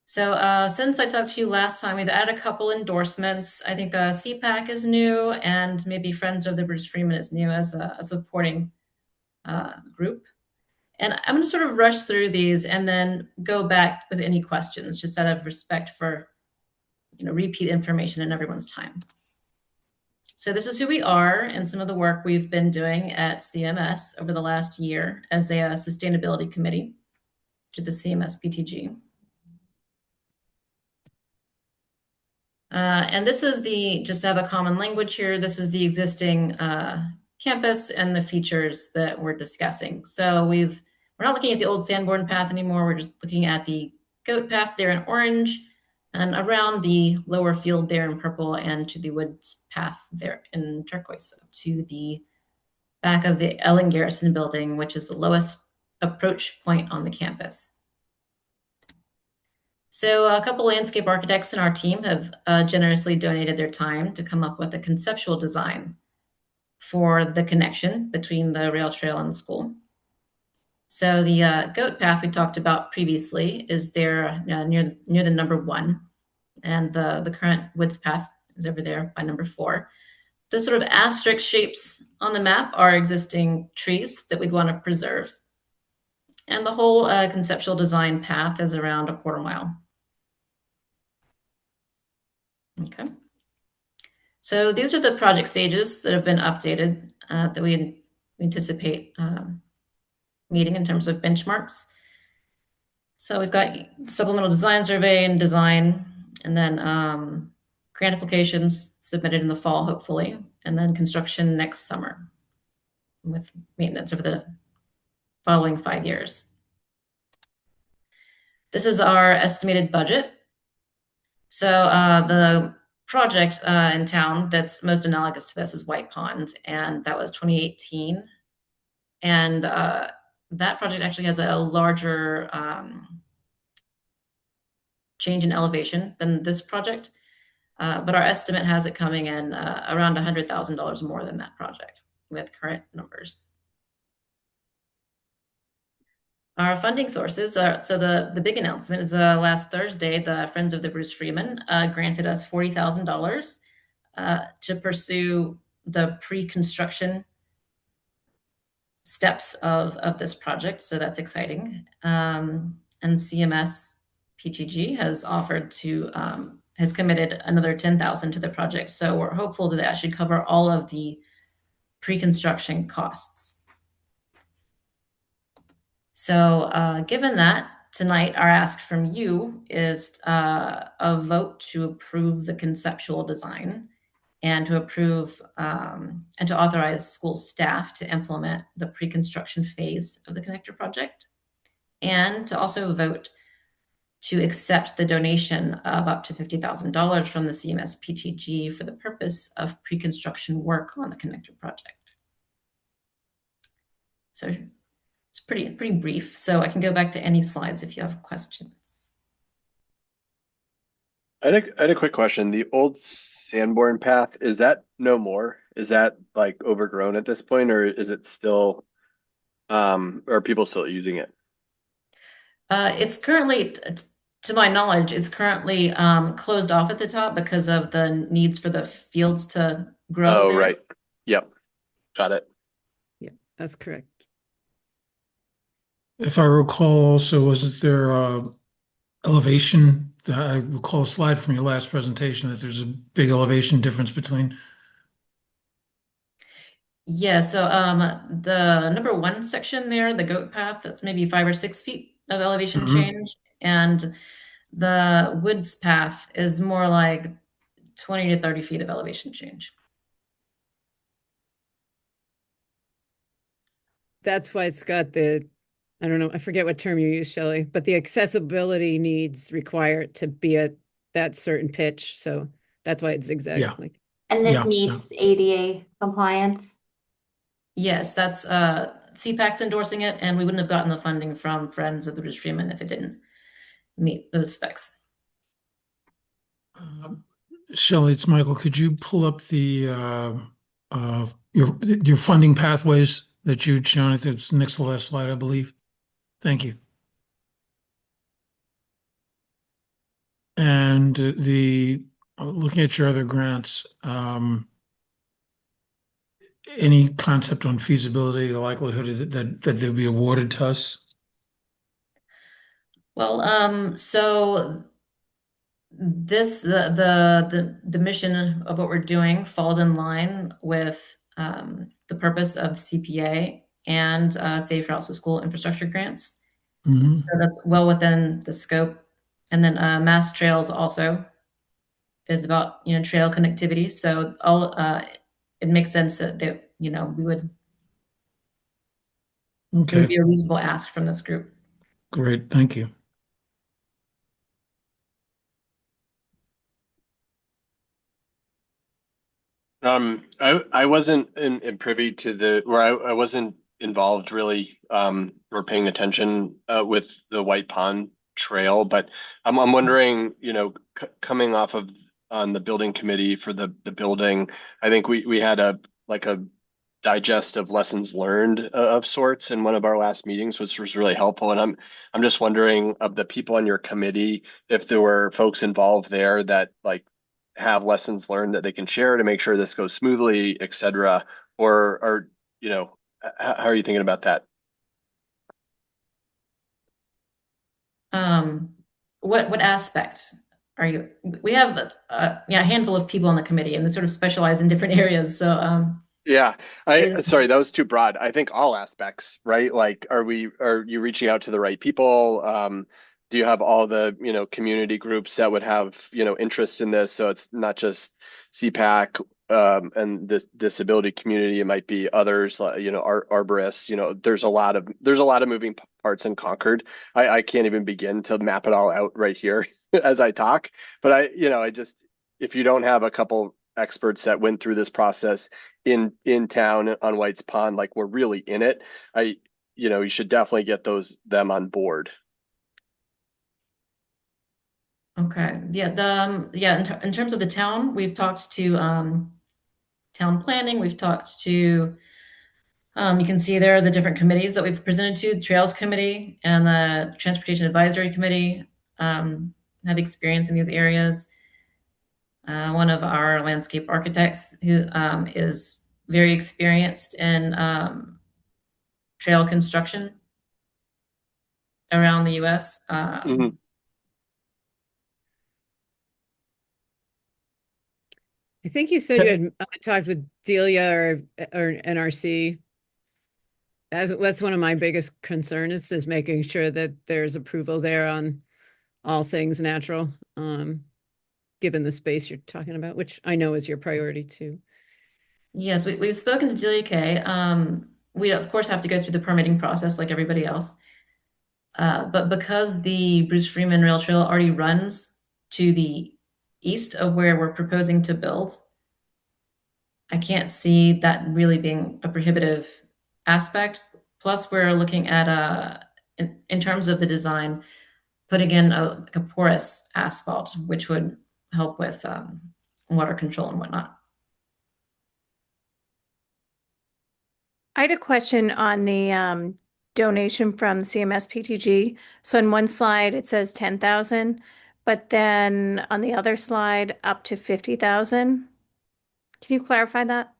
So since I talked to you last time, we've added a couple endorsements. I think CPAC is new, and maybe Friends of the Bruce Freeman is new as a supporting group. And I'm going to sort of rush through these and then go back with any questions, just out of respect for, repeat information in everyone's time. So this is who we are and some of the work we've been doing at CMS over the last year as a sustainability committee to the CMS PTG. And this is just to have a common language here, this is the existing campus and the features that we're discussing. So we're not looking at the old Sanborn path anymore. We're just looking at the goat path there in orange, and around the lower field there in purple, and to the woods path there in turquoise, to the back of the Ellen Garrison building, which is the lowest approach point on the campus. So a couple landscape architects in our team have generously donated their time to come up with a conceptual design for the connection between the rail trail and the school. So the goat path we talked about previously is there near the number 1, and the current woods path is over there by number 4. The sort of asterisk shapes on the map are existing trees that we'd want to preserve. And the whole conceptual design path is around a quarter mile. Okay. So these are the project stages that have been updated that we anticipate meeting in terms of benchmarks. So we've got supplemental design survey and design, and then grant applications submitted in the fall, hopefully, and then construction next summer with maintenance over the following 5 years. This is our estimated budget. So the project in town that's most analogous to this is White Pond, and that was 2018. And that project actually has a larger change in elevation than this project, but our estimate has it coming in around $100,000 more than that project with current numbers. Our funding sources are, so the big announcement is last Thursday, the Friends of the Bruce Freeman granted us $40,000 to pursue the pre-construction steps of this project. So that's exciting. And CMS PTG has offered to, has committed another $10,000 to the project. So we're hopeful that that should cover all of the pre-construction costs. So given that, tonight our ask from you is a vote to approve the conceptual design and to approve and to authorize school staff to implement the pre-construction phase of the connector project, and to also vote to accept the donation of up to $50,000 from the CMS PTG for the purpose of pre-construction work on the connector project. So it's pretty brief, so I can go back to any slides if you have questions. I had a quick question. The old Sanborn path, is that no more? Is that like overgrown at this point, or is it still, are people still using it? It's currently, to my knowledge, it's currently closed off at the top because of the needs for the fields to grow. Oh, there. right. Yep. Got it. Yeah, that's correct. If I recall, so was there elevation? I recall a slide from your last presentation that there's a big elevation difference between. Yeah, so the number 1 section there, the goat path, that's maybe 5 or 6 feet of elevation change, and the woods path is more like 20 to 30 feet of elevation change. That's why it's got the, I don't know, I forget what term you use, Shelley, but the accessibility needs require it to be at that certain pitch. So that's why it zigzags. Yeah. And this meets ADA compliance? Yes, that's CPAC's endorsing it, and we wouldn't have gotten the funding from Friends of the Bruce Freeman if it didn't meet those specs. Shelley, it's Michael. Could you pull up the your funding pathways that you'd shown? It's next to the last slide, I believe. Thank you. And the looking at your other grants, any concept on feasibility, the likelihood that they'll be awarded to us? Well, so this the mission of what we're doing falls in line with the purpose of CPA and Safe Routes to School infrastructure grants. So that's well within the scope. And then Mass Trails also is about trail connectivity. So all it makes sense that we would it would be a reasonable ask from this group. Great, thank you. I wasn't in privy to I wasn't involved really or paying attention with the White Pond trail, but I'm wondering, you know, coming off of on the building committee for the building, I think we had a like a digest of lessons learned of sorts in one of our last meetings, which was really helpful. And I'm just wondering of the people on your committee, if there were folks involved there that like have lessons learned that they can share to make sure this goes smoothly, et cetera, or you know, how are you thinking about that? What aspect are you? We have yeah, a handful of people on the committee, and they sort of specialize in different areas. So Yeah, yeah. sorry, that was too broad. I think all aspects, right? Like, are you reaching out to the right people? Do you have all the, you know, community groups that would have, you know, interests in this? So it's not just CPAC, and the disability community. It might be others, you know, arborists. You know, there's a lot of moving parts in Concord. I can't even begin to map it all out right here as I talk. But you know, I just if you don't have a couple experts that went through this process in town on White's Pond, like we're really in it, you know, you should definitely get them on board. Okay. Yeah. Yeah. In terms of the town, we've talked to town planning. We've talked to you can see there the different committees that we've presented to, the Trails Committee and the Transportation Advisory Committee have experience in these areas. One of our landscape architects who is very experienced in trail construction around the U.S. Mhm. I think you said you had talked with Delia or NRC. That's one of my biggest concerns is making sure that there's approval there on all things natural, given the space you're talking about, which I know is your priority too. Yes, we've spoken to Julia Kay. We of course have to go through the permitting process like everybody else. But because the Bruce Freeman Rail Trail already runs to the east of where we're proposing to build, I can't see that really being a prohibitive aspect. Plus, we're looking at in terms of the design, putting in a porous asphalt, which would help with water control and whatnot. I had a question on the donation from CMS PTG. So on one slide it says 10,000, but then on the other slide up to 50,000. Can you clarify that?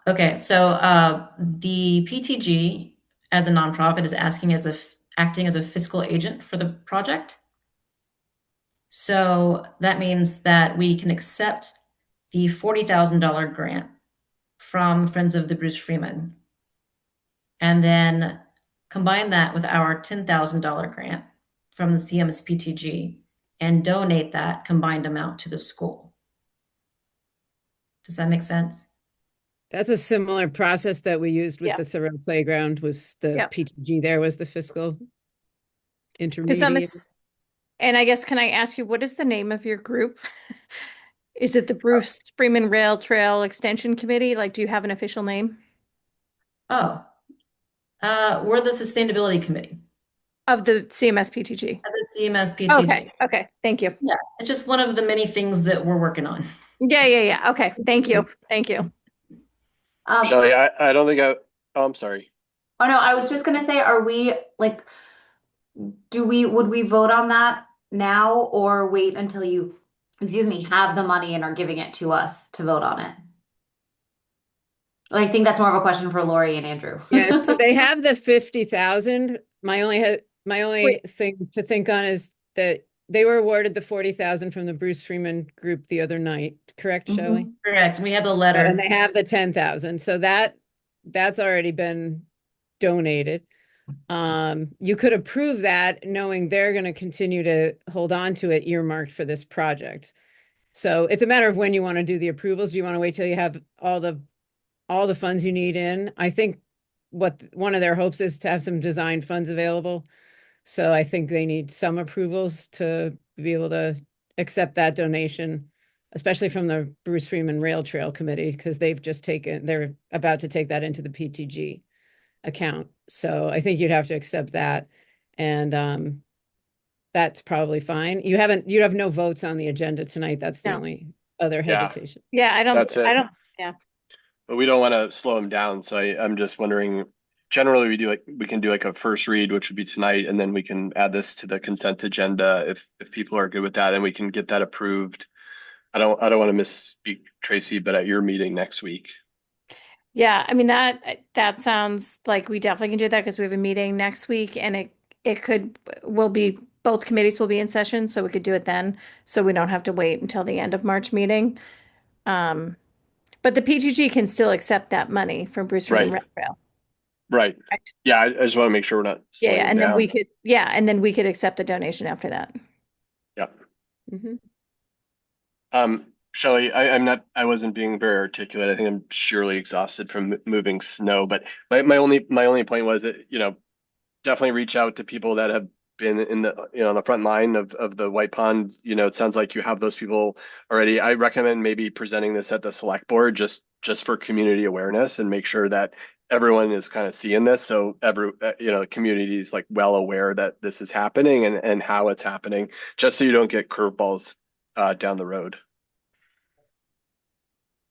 Okay. So the PTG as a nonprofit is acting as a fiscal agent for the project. So that means that we can accept the $40,000 grant from Friends of the Bruce Freeman, and then combine that with our $10,000 grant from the CMSPTG and donate that combined amount to the school. Does that make sense? That's a similar process that we used with Yeah. the Thoreau Playground. Was the Yeah. PTG there was the fiscal Because intermediate? and I guess, can I ask you, what is the name of your group? Is it the Bruce Freeman Rail Trail Extension Committee? Like, do you have an official name? Oh, we're the Sustainability Committee Of the CMSPTG. of the CMSPTG. Okay. Okay. Thank you. Yeah, it's just one of the many things that we're working on. Yeah. Okay. Thank you. Thank you. Shelley, I don't think oh, I'm sorry. Oh no, I was just gonna say, are we like, would we vote on that now or wait until you, excuse me, have the money and are giving it to us to vote on it? I think that's more of a question for Lori and Andrew. Yes, so they have the 50,000. My only Wait. thing to think on is that they were awarded the 40,000 from the Bruce Freeman group the other night, correct, Shelley? Correct. We have the letter. And they have the 10,000. So that's already been donated. You could approve that knowing they're going to continue to hold on to it earmarked for this project. So it's a matter of when you want to do the approvals. Do you want to wait till you have all the funds you need in? I think one of their hopes is to have some design funds available. So I think they need some approvals to be able to accept that donation, especially from the Bruce Freeman Rail Trail Committee, because they're about to take that into the PTG. account. So I think you'd have to accept that. And that's probably fine. You have no votes on the agenda tonight. That's the No. only other Yeah. hesitation. Yeah, That's it. yeah. But we don't want to slow them down. So I'm just wondering, generally we can do like a first read, which would be tonight, and then we can add this to the consent agenda if people are good with that, and we can get that approved. I don't want to misspeak, Tracy, but at your meeting next week. Yeah, I mean that sounds like we definitely can do that because we have a meeting next week and will be both committees will be in session, so we could do it then. So we don't have to wait until the end of March meeting. But the PTG can still accept that money from Bruce Freeman Right. Rec Trail. Right. Yeah, I just want to make sure we're not slowing Yeah, them and then down. and then we could accept the donation after that. Yeah. Mm-hmm. Shelley, I wasn't being very articulate. I think I'm surely exhausted from moving snow, but my only point was that, definitely reach out to people that have been in the, on the front line of the White Pond. It sounds like you have those people already. I recommend maybe presenting this at the select board just for community awareness and make sure that everyone is kind of seeing this. So the community is like well aware that this is happening and how it's happening, just so you don't get curveballs down the road.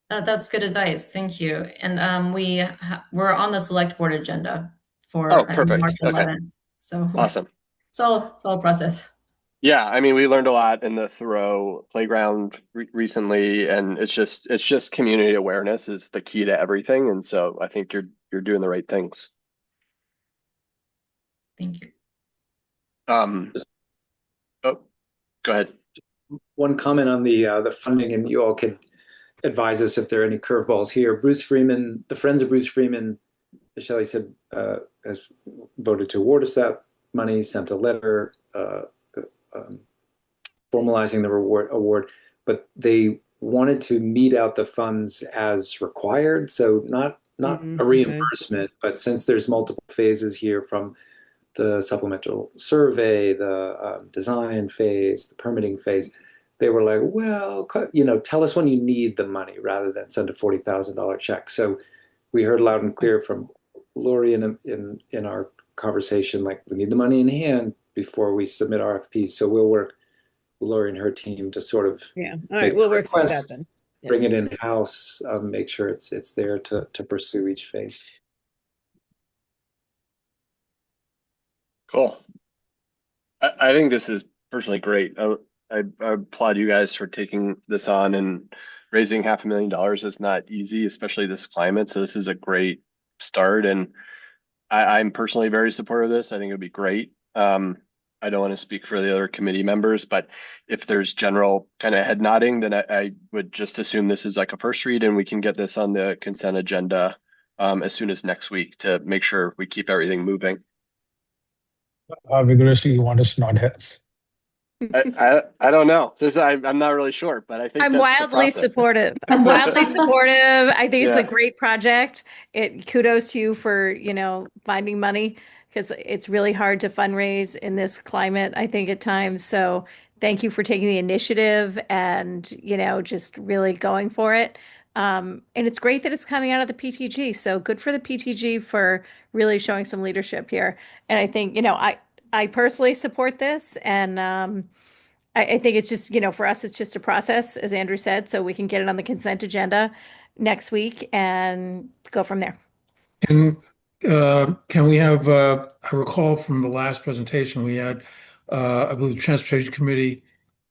That's good advice. Thank you. And we're on the select board agenda for Oh, perfect. March Okay. 11th. So Awesome. It's all a process. Yeah, I mean, we learned a lot in the Thoreau playground recently, and it's just community awareness is the key to everything, and so I think you're doing the right things. Thank you. Oh, go ahead. One comment on the funding, and you all can advise us if there are any curveballs here. Bruce Freeman, the Friends of Bruce Freeman, as Shelley said, has voted to award us that money, sent a letter formalizing the award, but they wanted to mete out the funds as required. So not a reimbursement, but since there's multiple phases here from the supplemental survey, the design phase, the permitting phase, they were like, well, tell us when you need the money rather than send a $40,000 check. So we heard loud and clear from Lori in our conversation, like we need the money in hand before we submit RFPs. So we'll work with Lori and her team to sort of all right, we'll work through that then. Yeah. Bring it in house, make sure it's there to pursue each phase. Cool. I think this is personally great. I applaud you guys for taking this on, and raising $500,000 is not easy, especially this climate. So this is a great start, and I'm personally very supportive of this. I think it would be great. I don't want to speak for the other committee members, but if there's general kind of head nodding, then I would just assume this is like a first read, and we can get this on the consent agenda as soon as next week to make sure we keep everything moving. How vigorously you want us to nod heads? I don't know. I'm not really sure, but I think I'm that's wildly the process. supportive. I'm wildly supportive. I think it's a Yeah. great project. Kudos to you for, finding money because it's really hard to fundraise in this climate, I think at times. So thank you for taking the initiative and, just really going for it. And it's great that it's coming out of the PTG. So good for the PTG for really showing some leadership here. And I think, I personally support this, and I think it's just, for us, it's just a process, as Andrew said, so we can get it on the consent agenda next week and go from there. Can we have, I recall from the last presentation we had, I believe the Transportation Committee,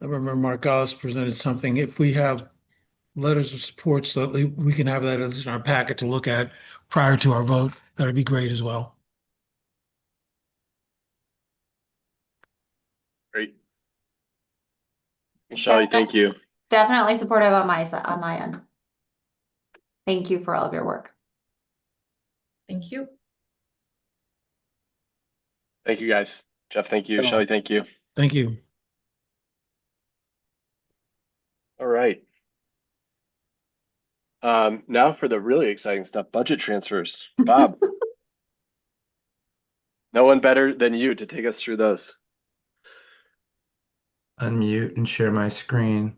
I remember Mark Gauss presented something. If we have letters of support so that we can have that in our packet to look at prior to our vote, that'd be great as well. Great. Shelley, thank you. Definitely supportive on my end. Thank you for all of your work. Thank you. Thank you, guys. Jeff, thank you. Shelley, thank you. Thank you. All right. Now for the really exciting stuff, budget transfers. Bob. No one better than you to take us through those. Unmute and share my screen.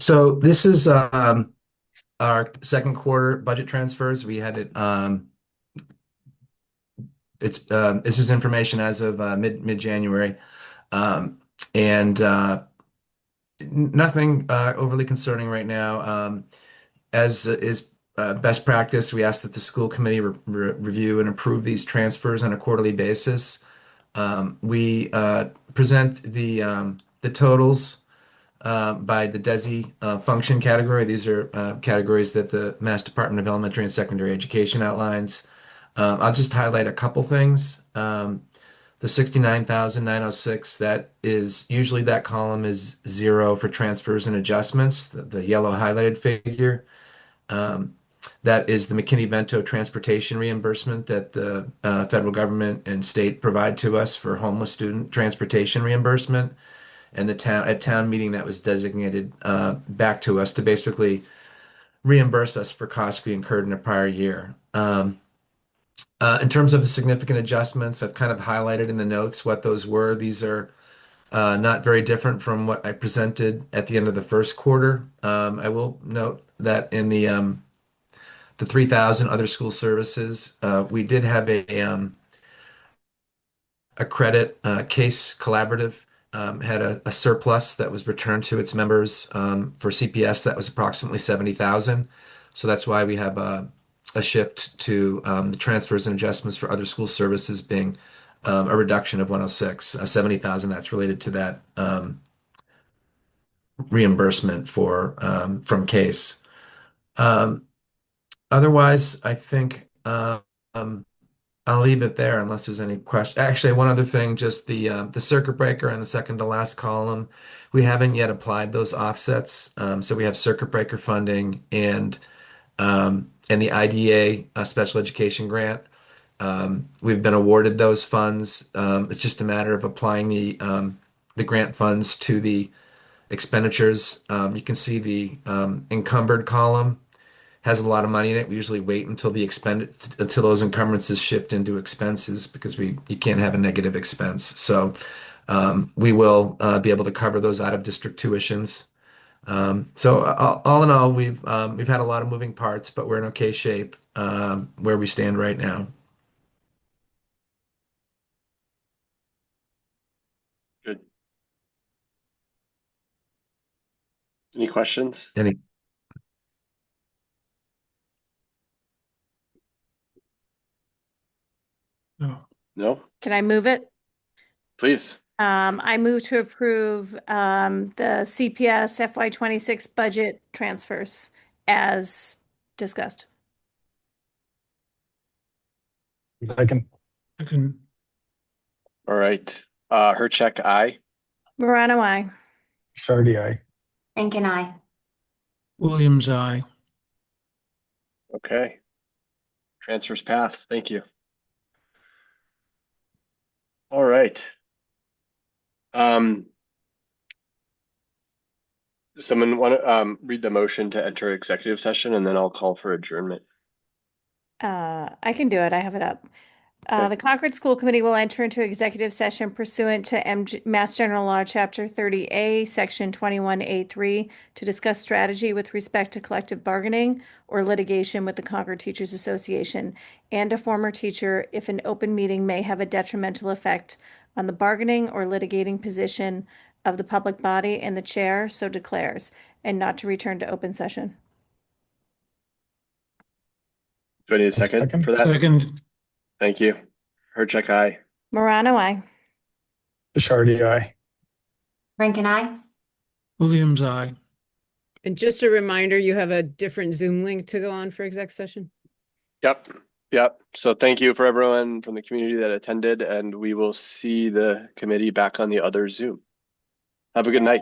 So this is our second quarter budget transfers. We had it. This is information as of mid January, and nothing overly concerning right now. As is best practice, we ask that the school committee review and approve these transfers on a quarterly basis. We present the totals by the DESI function category. These are categories that the Mass Department of Elementary and Secondary Education outlines. I'll just highlight a couple things. The 69,906, that is usually that column is zero for transfers and adjustments, the yellow highlighted figure. That is the McKinney-Vento transportation reimbursement that the federal government and state provide to us for homeless student transportation reimbursement. And the town meeting that was designated back to us to basically reimburse us for costs we incurred in a prior year. In terms of the significant adjustments, I've kind of highlighted in the notes what those were. These are not very different from what I presented at the end of the first quarter. I will note that in the 3,000 other school services, we did have a credit case collaborative had a surplus that was returned to its members for CPS that was approximately 70,000. So that's why we have a shift to the transfers and adjustments for other school services being a reduction of 106, 70,000. That's related to that reimbursement from case. Otherwise, I think I'll leave it there unless there's any question. Actually, one other thing, just the circuit breaker in the second to last column. We haven't yet applied those offsets. So we have circuit breaker funding and the IDA special education grant. We've been awarded those funds. It's just a matter of applying the grant funds to the expenditures. You can see the encumbered column has a lot of money in it. We usually wait until until those encumbrances shift into expenses because you can't have a negative expense. So we will be able to cover those out of district tuitions. So all in all, we've had a lot of moving parts, but we're in okay shape where we stand right now. Good. Any questions? Any? No. No? Can I move it? Please. I move to approve the CPS FY26 budget transfers as discussed. I can. All right. Hurcheck, aye. Morano, aye. Shardy, aye. Rankin, I. Williams, aye. Okay. Transfers pass. Thank you. All right. Someone want to read the motion to enter executive session, and then I'll call for adjournment. I can do it. I have it up. The Concord School Committee will enter into executive session pursuant to Mass General Law, Chapter 30A, Section 21A3, to discuss strategy with respect to collective bargaining or litigation with the Concord Teachers Association and a former teacher if an open meeting may have a detrimental effect on the bargaining or litigating position of the public body and the chair so declares, and not to return to open session. Do I need a second for that? Second. Thank you. Hurcheck, aye. Morano, aye. Shardy, aye. Rankin, I. Williams, aye. And just a reminder, you have a different Zoom link to go on for exec session. Yep. Yep. So thank you for everyone from the community that attended, and we will see the committee back on the other Zoom. Have a good night.